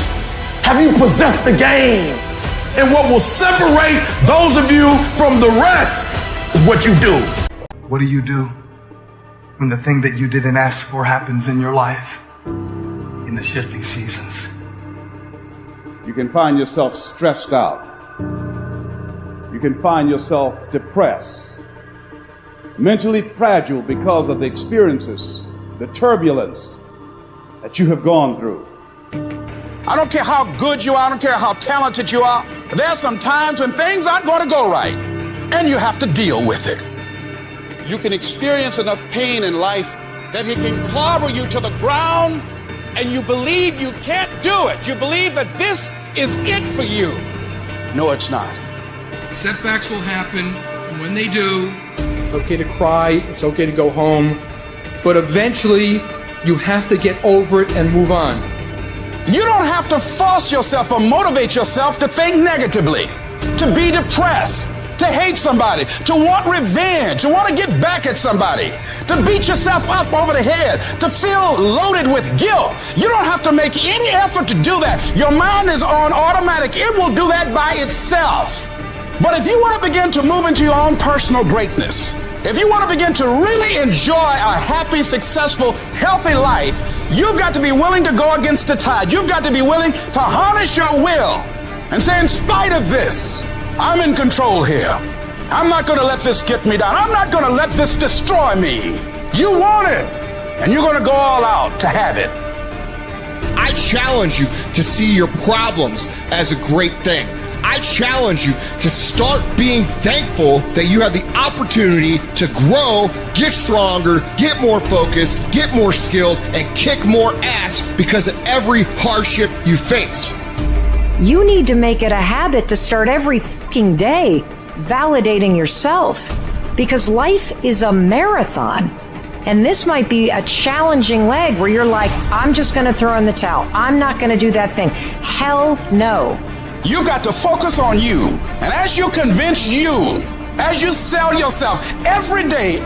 Have you possessed the game? And what will separate those of you from the rest is what you do. What do you do when the thing that you didn't ask for happens in your life in the shifting seasons? You can find yourself stressed out. You can find yourself depressed, mentally fragile because of the experiences, the turbulence that you have gone through. I don't care how good you are, I don't care how talented you are. There are some times when things aren't going to go right, and you have to deal with it. You can experience enough pain in life that it can clobber you to the ground, and you believe you can't do it. You believe that this is it for you. No, it's not. Setbacks will happen, and when they do, it's okay to cry, it's okay to go home. But eventually, you have to get over it and move on. You don't have to force yourself or motivate yourself to think negatively, to be depressed, to hate somebody, to want revenge, to want to get back at somebody, to beat yourself up over the head, to feel loaded with guilt. You don't have to make any effort to do that. Your mind is on automatic. It will do that by itself. But if you want to begin to move into your own personal greatness, if you want to begin to really enjoy a happy, successful, healthy life, you've got to be willing to go against the tide. You've got to be willing to harness your will and say, in spite of this, I'm in control here. I'm not going to let this get me down. I'm not going to let this destroy me. You want it, and you're going to go all out to have it. I challenge you to see your problems as a great thing. I challenge you to start being thankful that you have the opportunity to grow, get stronger, get more focused, get more skilled, and kick more ass because of every hardship you face. You need to make it a habit to start every fucking day validating yourself, because life is a marathon. And this might be a challenging leg where you're like, I'm just going to throw in the towel. I'm not going to do that thing. Hell no. You've got to focus on you. And as you convince you, as you sell yourself every day,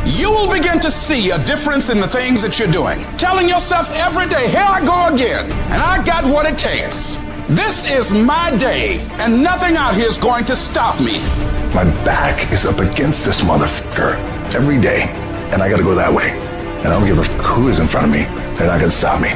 you will begin to see a difference in the things that you're doing. Telling yourself every day, here I go again, and I got what it takes. This is my day, and nothing out here is going to stop me. My back is up against this motherfucker every day, and I gotta go that way. And I don't give a who is in front of me that I can stop me.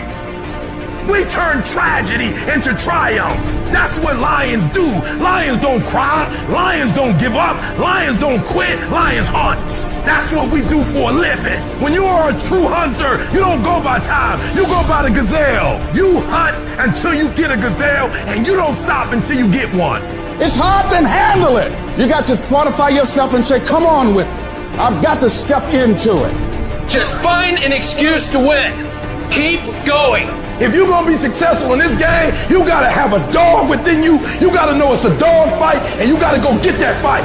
We turn tragedy into triumph. That's what lions do. Lions don't cry. Lions don't give up. Lions don't quit. Lions hunt. That's what we do for a living. When you are a true hunter, you don't go by time. You go by the gazelle. You hunt until you get a gazelle, and you don't stop until you get one. It's hard to handle it. You got to fortify yourself and say, come on with it. I've got to step into it. Just find an excuse to win. Keep going. If you're gonna be successful in this game, you gotta have a dog within you. You gotta know it's a dog fight, and you gotta go get that fight.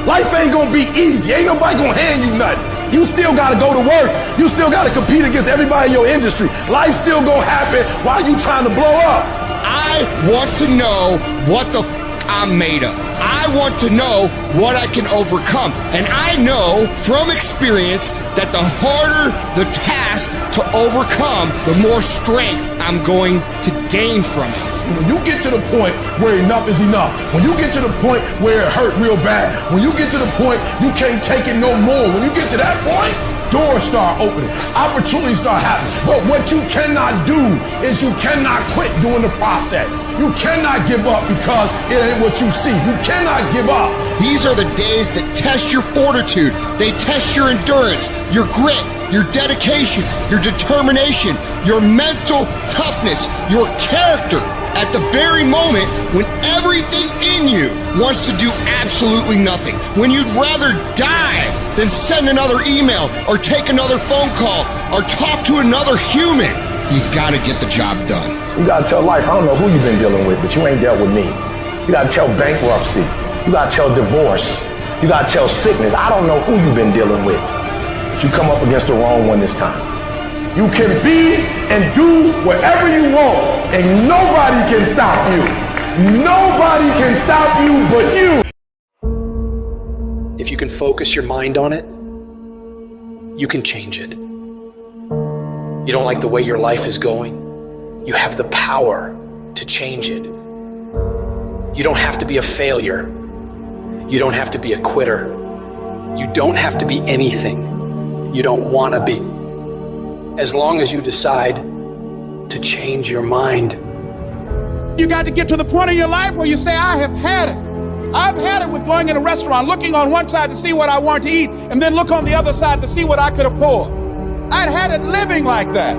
Life ain't gonna be easy. Ain't nobody gonna hand you nothing. You still gotta go to work. You still gotta compete against everybody in your industry. Life's still gonna happen while you trying to blow up. I want to know what the I'm made of. I want to know what I can overcome. And I know from experience that the harder the task to overcome, the more strength I'm going to gain from it. When you get to the point where enough is enough, when you get to the point where it hurt real bad, when you get to the point you can't take it no more, when you get to that point, doors start opening, opportunities start happening. But what you cannot do is you cannot quit during the process. You cannot give up because it ain't what you see. You cannot give up. These are the days that test your fortitude. They test your endurance, your grit, your dedication, your determination, your mental toughness, your character. At the very moment when everything in you wants to do absolutely nothing, when you'd rather die than send another email or take another phone call or talk to another human, you gotta get the job done. You gotta tell life, I don't know who you've been dealing with, but you ain't dealt with me. You gotta tell bankruptcy. You gotta tell divorce. You gotta tell sickness. I don't know who you've been dealing with, but you come up against the wrong one this time. You can be and do whatever you want, and nobody can stop you. Nobody can stop you but you. If you can focus your mind on it, you can change it. You don't like the way your life is going? You have the power to change it. You don't have to be a failure. You don't have to be a quitter. You don't have to be anything you don't want to be. As long as you decide to change your mind. You got to get to the point in your life where you say, I have had it. I've had it with going in a restaurant, looking on one side to see what I want to eat, and then look on the other side to see what I could afford. I'd had it living like that.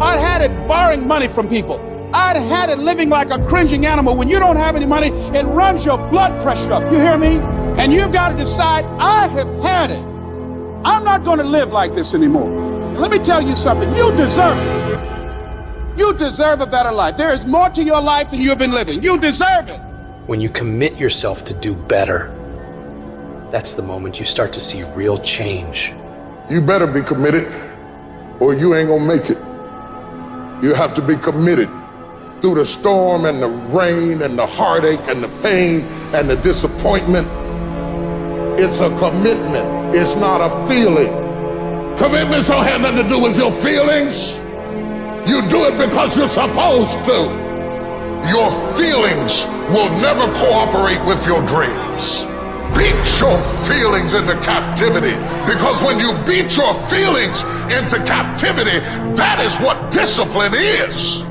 I'd had it borrowing money from people. I'd had it living like a cringing animal. When you don't have any money, it runs your blood pressure up. You hear me? And you've got to decide, I have had it. I'm not going to live like this anymore. Let me tell you something. You deserve it. You deserve a better life. There is more to your life than you've been living. You deserve it. When you commit yourself to do better, that's the moment you start to see real change. You better be committed or you ain't gonna make it. You have to be committed through the storm and the rain and the heartache and the pain and the disappointment. It's a commitment. It's not a feeling. Commitments don't have nothing to do with your feelings. You do it because you're supposed to. Your feelings will never cooperate with your dreams. Beat your feelings into captivity, because when you beat your feelings into captivity, that is what discipline is.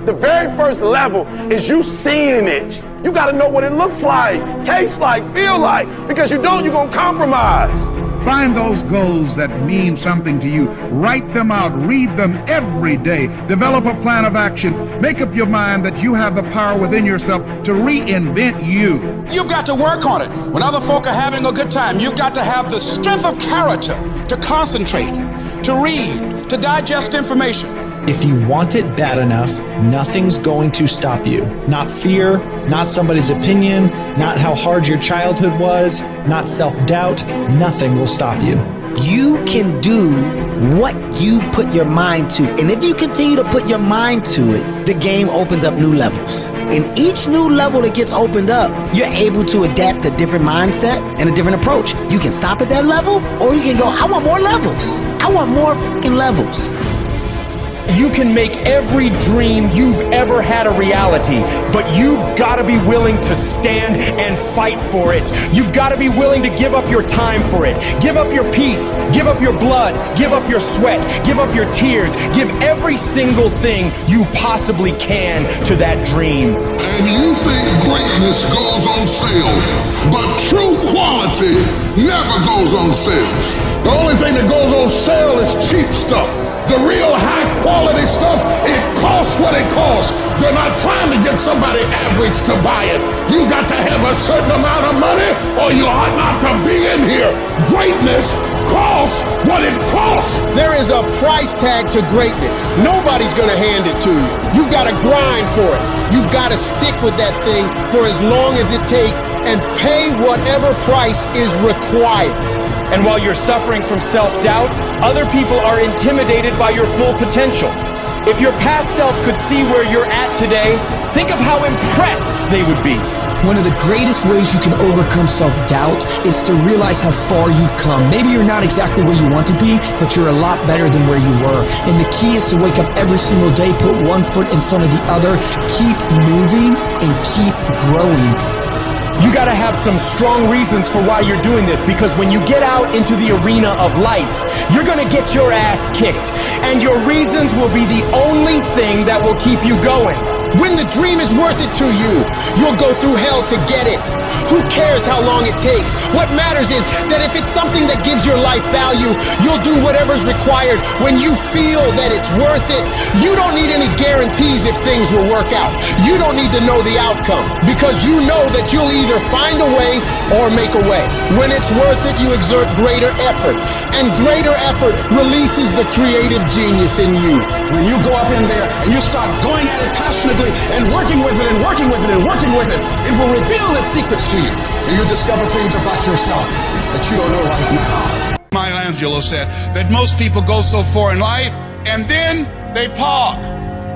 The very first level is you seeing it. You got to know what it looks like, tastes like, feel like, because you don't, you're going to compromise. Find those goals that mean something to you. Write them out. Read them every day. Develop a plan of action. Make up your mind that you have the power within yourself to reinvent you. You've got to work on it. When other folk are having a good time, you've got to have the strength of character to concentrate, to read, to digest information. If you want it bad enough, nothing's going to stop you. Not fear, not somebody's opinion, not how hard your childhood was, not self-doubt. Nothing will stop you. You can do what you put your mind to. And if you continue to put your mind to it, the game opens up new levels. And each new level that gets opened up, you're able to adapt a different mindset and a different approach. You can stop at that level, or you can go, I want more levels. I want more fucking levels. You can make every dream you've ever had a reality, but you've got to be willing to stand and fight for it. You've got to be willing to give up your time for it. Give up your peace, give up your blood, give up your sweat, give up your tears, give every single thing you possibly can to that dream. And you think greatness goes on sale, but true quality never goes on sale. The only thing that goes on sale is cheap stuff. The real high quality stuff, it costs what it costs. They're not trying to get somebody average to buy it. You got to have a certain amount of money or you ought not to be in here. Greatness costs what it costs. There is a price tag to greatness. Nobody's gonna hand it to you. You've got to grind for it. You've got to stick with that thing for as long as it takes and pay whatever price is required. And while you're suffering from self-doubt, other people are intimidated by your full potential. If your past self could see where you're at today, think of how impressed they would be. One of the greatest ways you can overcome self-doubt is to realize how far you've come. Maybe you're not exactly where you want to be, but you're a lot better than where you were. And the key is to wake up every single day, put one foot in front of the other, keep moving, and keep growing. You gotta have some strong reasons for why you're doing this, because when you get out into the arena of life, you're gonna get your ass kicked, and your reasons will be the only thing that will keep you going. When the dream is worth it to you, you'll go through hell to get it. Who cares how long it takes? What matters is that if it's something that gives your life value, you'll do whatever's required when you feel that it's worth it. You don't need any guarantees if things will work out. You don't need to know the outcome, because you know that you'll either find a way or make a way. When it's worth it, you exert greater effort, and greater effort releases the creative genius in you. When you go up in there and you start going at it passionately and working with it and working with it and working with it, it will reveal its secrets to you. And you discover things about yourself that you don't know right now. Michelangelo said that most people go so far in life and then they park.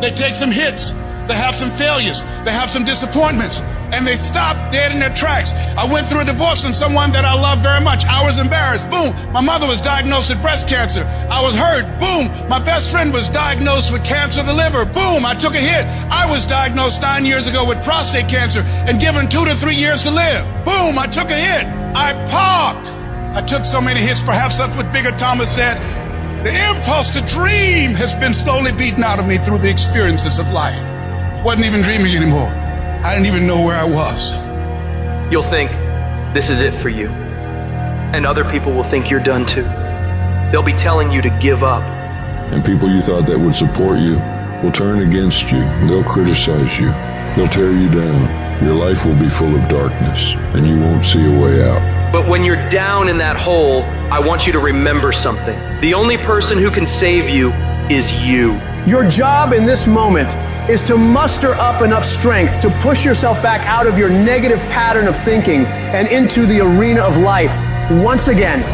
They take some hits. They have some failures. They have some disappointments. And they stop dead in their tracks. I went through a divorce from someone that I love very much. I was embarrassed. Boom. My mother was diagnosed with breast cancer. I was hurt. Boom. My best friend was diagnosed with cancer of the liver. Boom. I took a hit. I was diagnosed 9 years ago with prostate cancer and given 2 to 3 years to live. Boom. I took a hit. I parked. I took so many hits. Perhaps that's what Bigger Thomas said. The impulse to dream has been slowly beaten out of me through the experiences of life. Wasn't even dreaming anymore. I didn't even know where I was. You'll think this is it for you. And other people will think you're done too. They'll be telling you to give up. And people you thought that would support you will turn against you. They'll criticize you. They'll tear you down. Your life will be full of darkness, and you won't see a way out. But when you're down in that hole, I want you to remember something. The only person who can save you is you. Your job in this moment is to muster up enough strength to push yourself back out of your negative pattern of thinking and into the arena of life once again.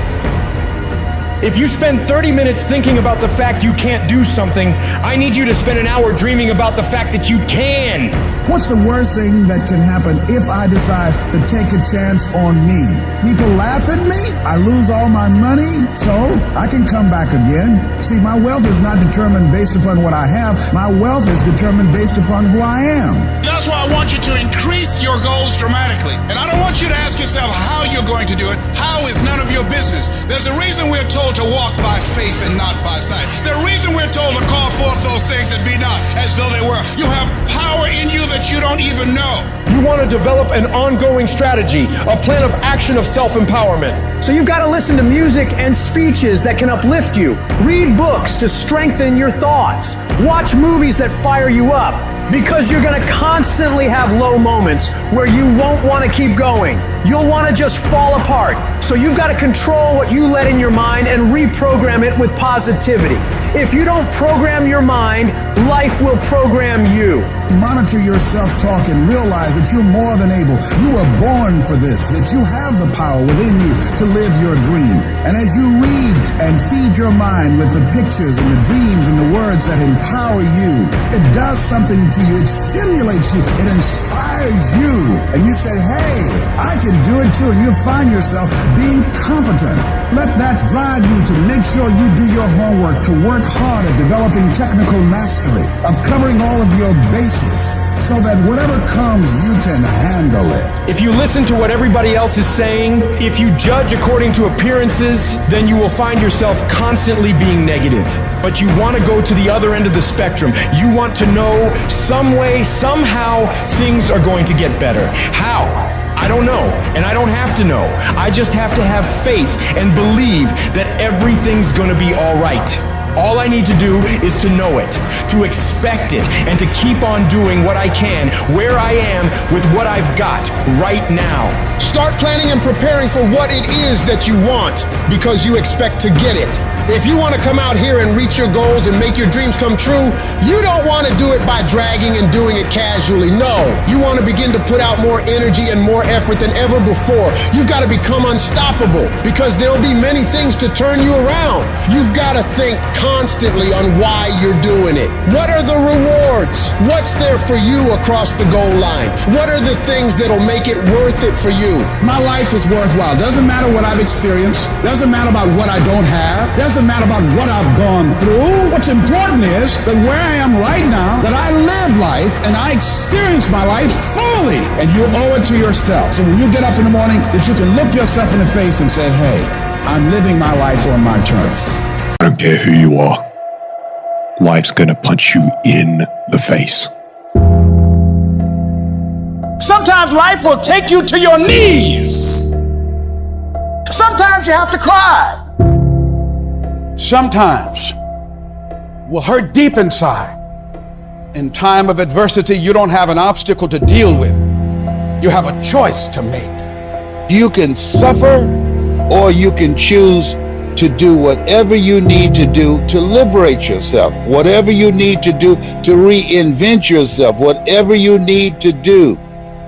If you spend 30 minutes thinking about the fact you can't do something, I need you to spend an hour dreaming about the fact that you can. What's the worst thing that can happen if I decide to take a chance on me? People laugh at me, I lose all my money, so I can come back again. See, my wealth is not determined based upon what I have. My wealth is determined based upon who I am. That's why I want you to increase your goals dramatically. And I don't want you to ask yourself how you're going to do it. How is none of your business. There's a reason we're told to walk by faith and not by sight. The reason we're told to call forth those things that be not as though they were. You have power in you that you don't even know. You want to develop an ongoing strategy, a plan of action of self-empowerment. So you've got to listen to music and speeches that can uplift you. Read books to strengthen your thoughts. Watch movies that fire you up. Because you're going to constantly have low moments where you won't want to keep going. You'll want to just fall apart. So you've got to control what you let in your mind and reprogram it with positivity. If you don't program your mind, life will program you. Monitor your self-talk and realize that you're more than able. You were born for this, that you have the power within you to live your dream. And as you read and feed your mind with the pictures and the dreams and the words that empower you, it does something to you. It stimulates you. It inspires you. And you say, hey, I can do it too. And you find yourself being competent. Let that drive you to make sure you do your homework, to work hard at developing technical mastery, of covering all of your bases, so that whatever comes, you can handle it. If you listen to what everybody else is saying, if you judge according to appearances, then you will find yourself constantly being negative. But you want to go to the other end of the spectrum. You want to know some way, somehow, things are going to get better. How? I don't know, and I don't have to know. I just have to have faith and believe that everything's gonna be all right. All I need to do is to know it, to expect it, and to keep on doing what I can, where I am, with what I've got right now. Start planning and preparing for what it is that you want, because you expect to get it. If you want to come out here and reach your goals and make your dreams come true, you don't want to do it by dragging and doing it casually. No, you want to begin to put out more energy and more effort than ever before. You've got to become unstoppable, because there'll be many things to turn you around. You've got to think constantly on why you're doing it. What are the rewards? What's there for you across the goal line? What are the things that'll make it worth it for you? My life is worthwhile. Doesn't matter what I've experienced. Doesn't matter about what I don't have. Doesn't matter about what I've gone through. What's important is that where I am right now, that I live life and I experience my life fully. And you owe it to yourself. So when you get up in the morning, that you can look yourself in the face and say, hey, I'm living my life on my terms. I don't care who you are. Life's gonna punch you in the face. Sometimes life will take you to your knees. Sometimes you have to cry. Sometimes will hurt deep inside. In time of adversity, you don't have an obstacle to deal with. You have a choice to make. You can suffer, or you can choose to do whatever you need to do to liberate yourself, whatever you need to do to reinvent yourself, whatever you need to do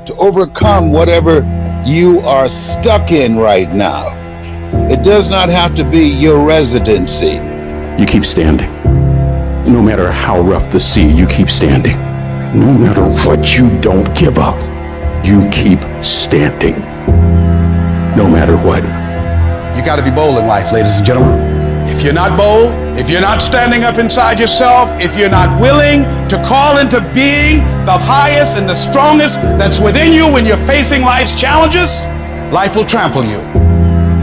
to overcome whatever you are stuck in right now. It does not have to be your residency. You keep standing. No matter how rough the sea, you keep standing. No matter what, you don't give up. You keep standing. No matter what. You got to be bold in life, ladies and gentlemen. If you're not bold, if you're not standing up inside yourself, if you're not willing to call into being the highest and the strongest that's within you when you're facing life's challenges, life will trample you.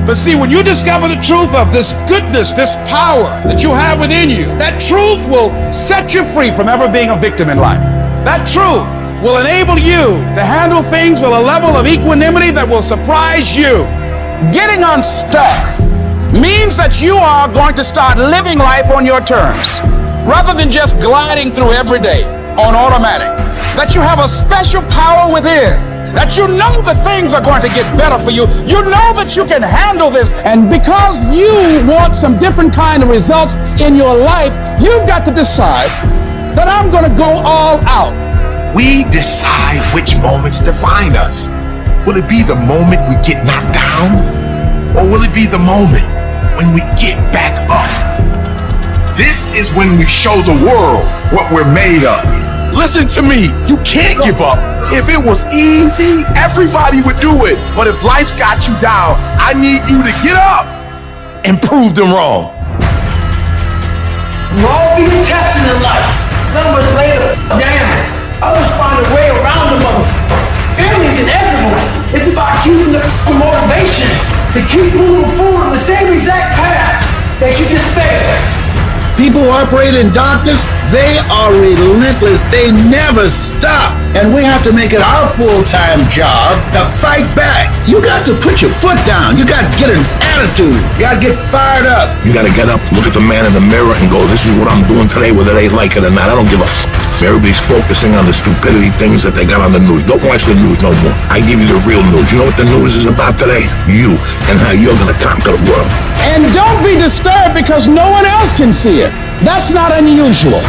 But see, when you discover the truth of this goodness, this power that you have within you, that truth will set you free from ever being a victim in life. That truth will enable you to handle things with a level of equanimity that will surprise you. Getting unstuck means that you are going to start living life on your terms, rather than just gliding through every day on automatic. That you have a special power within, that you know that things are going to get better for you. You know that you can handle this. And because you want some different kind of results in your life, you've got to decide that I'm going to go all out. We decide which moments define us. Will it be the moment we get knocked down? Or will it be the moment when we get back up? This is when we show the world what we're made of. Listen to me, you can't give up. If it was easy, everybody would do it. But if life's got you down, I need you to get up and prove them wrong. We're all being tested in life. Some of us later, damn, others find a way around the motherfucker. Family's inevitable. It's about keeping the motivation to keep moving forward on the same exact path that you just failed. People who operate in darkness, they are relentless. They never stop. And we have to make it our full-time job to fight back. You got to put your foot down. You got to get an attitude. You got to get fired up. You gotta get up, look at the man in the mirror and go, this is what I'm doing today, whether they like it or not. I don't give a f***. Everybody's focusing on the stupidity things that they got on the news. Don't watch the news no more. I give you the real news. You know what the news is about today? You, and how you're gonna conquer the world. And don't be disturbed because no one else can see it. That's not unusual.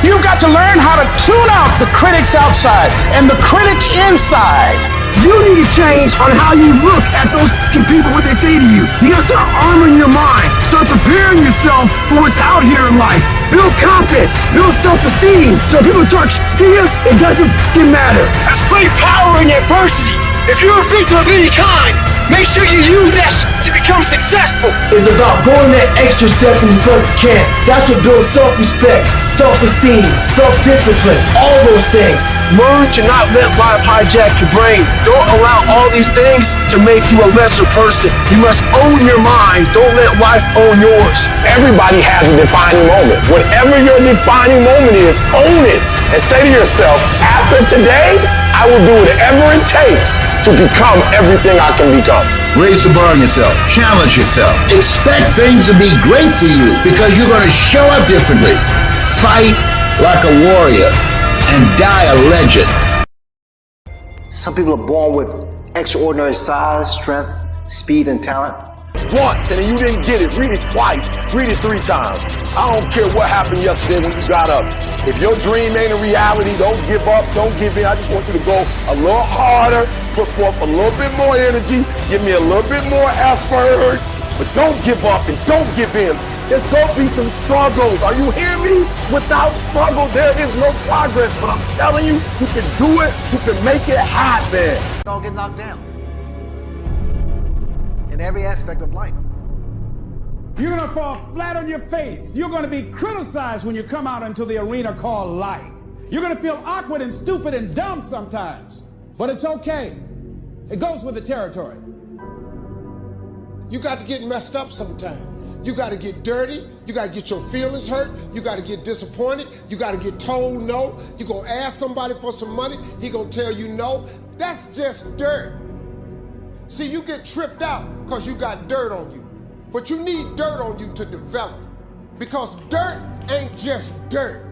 You've got to learn how to tune out the critics outside and the critic inside. You need to change on how you look at those people, what they say to you. You gotta start arming your mind. Start preparing yourself for what's out here in life. build confidence, build self-esteem. So when people talk to you, it doesn't matter. There's great power in adversity. If you're a victim of any kind, make sure you use that to become successful. It's about going that extra step when you feel you can. That's what builds self-respect, self-esteem, self-discipline, all those things. Learn to not let life hijack your brain. Don't allow all these things to make you a lesser person. You must own your mind. Don't let life own yours. Everybody has a defining moment. Whatever your defining moment is, own it. And say to yourself, after today, I will do whatever it takes to become everything I can become. Raise the bar on yourself. Challenge yourself. Expect things to be great for you because you're going to show up differently. Fight like a warrior and die a legend. Some people are born with extraordinary size, strength, speed, and talent. Once, and then you didn't get it. Read it twice. Read it 3 times. I don't care what happened yesterday when you got up. If your dream ain't a reality, don't give up, don't give in. I just want you to go a little harder, put forth a little bit more energy, give me a little bit more effort, but don't give up and don't give in. There's gonna be some struggles. Are you hearing me? Without struggle, there is no progress. But I'm telling you, you can do it, you can make it happen. Don't get knocked down in every aspect of life. You're gonna fall flat on your face. You're gonna be criticized when you come out into the arena called life. You're gonna feel awkward and stupid and dumb sometimes, but it's okay. It goes with the territory. You got to get messed up sometimes. You got to get dirty. You got to get your feelings hurt. You got to get disappointed. You got to get told no. You're gonna ask somebody for some money. He gonna tell you no. That's just dirt. See, you get tripped out because you got dirt on you. But you need dirt on you to develop, because dirt ain't just dirt.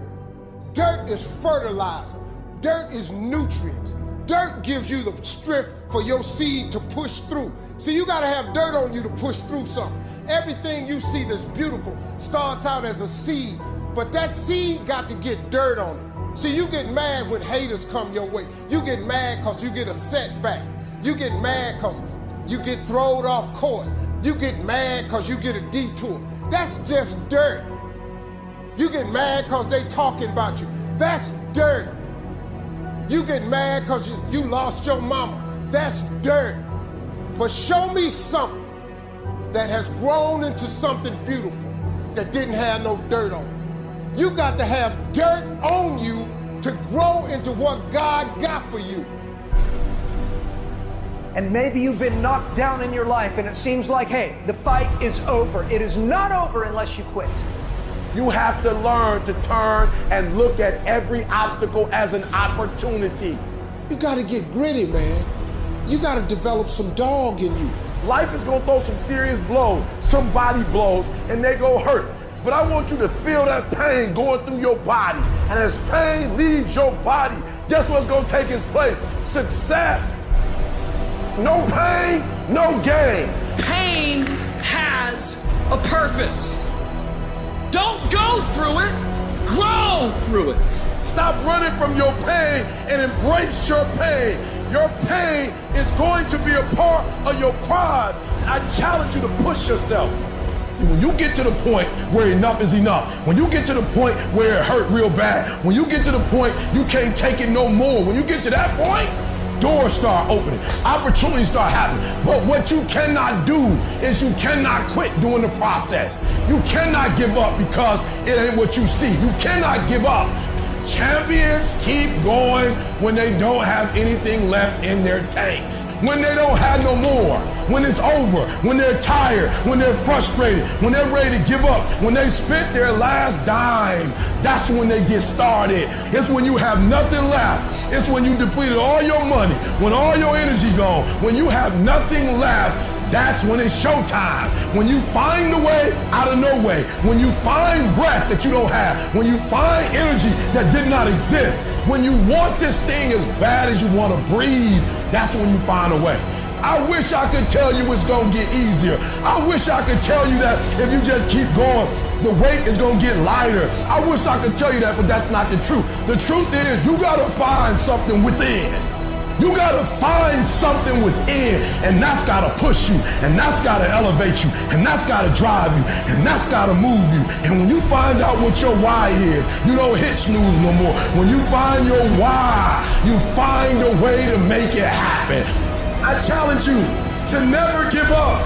Dirt is fertilizer. Dirt is nutrients. Dirt gives you the strength for your seed to push through. See, you gotta have dirt on you to push through something. Everything you see that's beautiful starts out as a seed, but that seed got to get dirt on it. See, you get mad when haters come your way. You get mad because you get a setback. You get mad because you get thrown off course. You get mad because you get a detour. That's just dirt. You get mad because they talking about you. That's dirt. You get mad because you lost your mama. That's dirt. But show me something that has grown into something beautiful that didn't have no dirt on it. You got to have dirt on you to grow into what God got for you. And maybe you've been knocked down in your life and it seems like, hey, the fight is over. It is not over unless you quit. You have to learn to turn and look at every obstacle as an opportunity. You got to get gritty, man. You got to develop some dog in you. Life is going to throw some serious blows, some body blows, and they go hurt. But I want you to feel that pain going through your body. And as pain leaves your body, guess what's going to take its place? Success. No pain, no gain. Pain has a purpose. Don't go through it, grow through it. Stop running from your pain and embrace your pain. Your pain is going to be a part of your prize. I challenge you to push yourself. When you get to the point where enough is enough, when you get to the point where it hurt real bad, when you get to the point you can't take it no more, when you get to that point, doors start opening, opportunities start happening. But what you cannot do is you cannot quit during the process. You cannot give up because it ain't what you see. You cannot give up. Champions keep going when they don't have anything left in their tank. When they don't have no more, when it's over, when they're tired, when they're frustrated, when they're ready to give up, when they spent their last dime, that's when they get started. It's when you have nothing left. It's when you depleted all your money, when all your energy gone, when you have nothing left. That's when it's showtime. When you find a way out of no way. When you find breath that you don't have. When you find energy that did not exist. When you want this thing as bad as you want to breathe, that's when you find a way. I wish I could tell you it's going to get easier. I wish I could tell you that if you just keep going, the weight is going to get lighter. I wish I could tell you that, but that's not the truth. The truth is you got to find something within. You gotta find something within, and that's gotta push you, and that's gotta elevate you, and that's gotta drive you, and that's gotta move you. And when you find out what your why is, you don't hit snooze no more. When you find your why, you find a way to make it happen. I challenge you to never give up.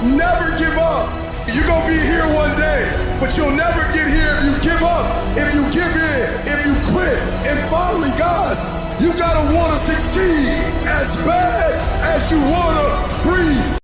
Never give up. You're gonna be here one day, but you'll never get here if you give up, if you give in, if you quit. And finally, guys, you gotta wanna succeed as bad as you wanna breathe.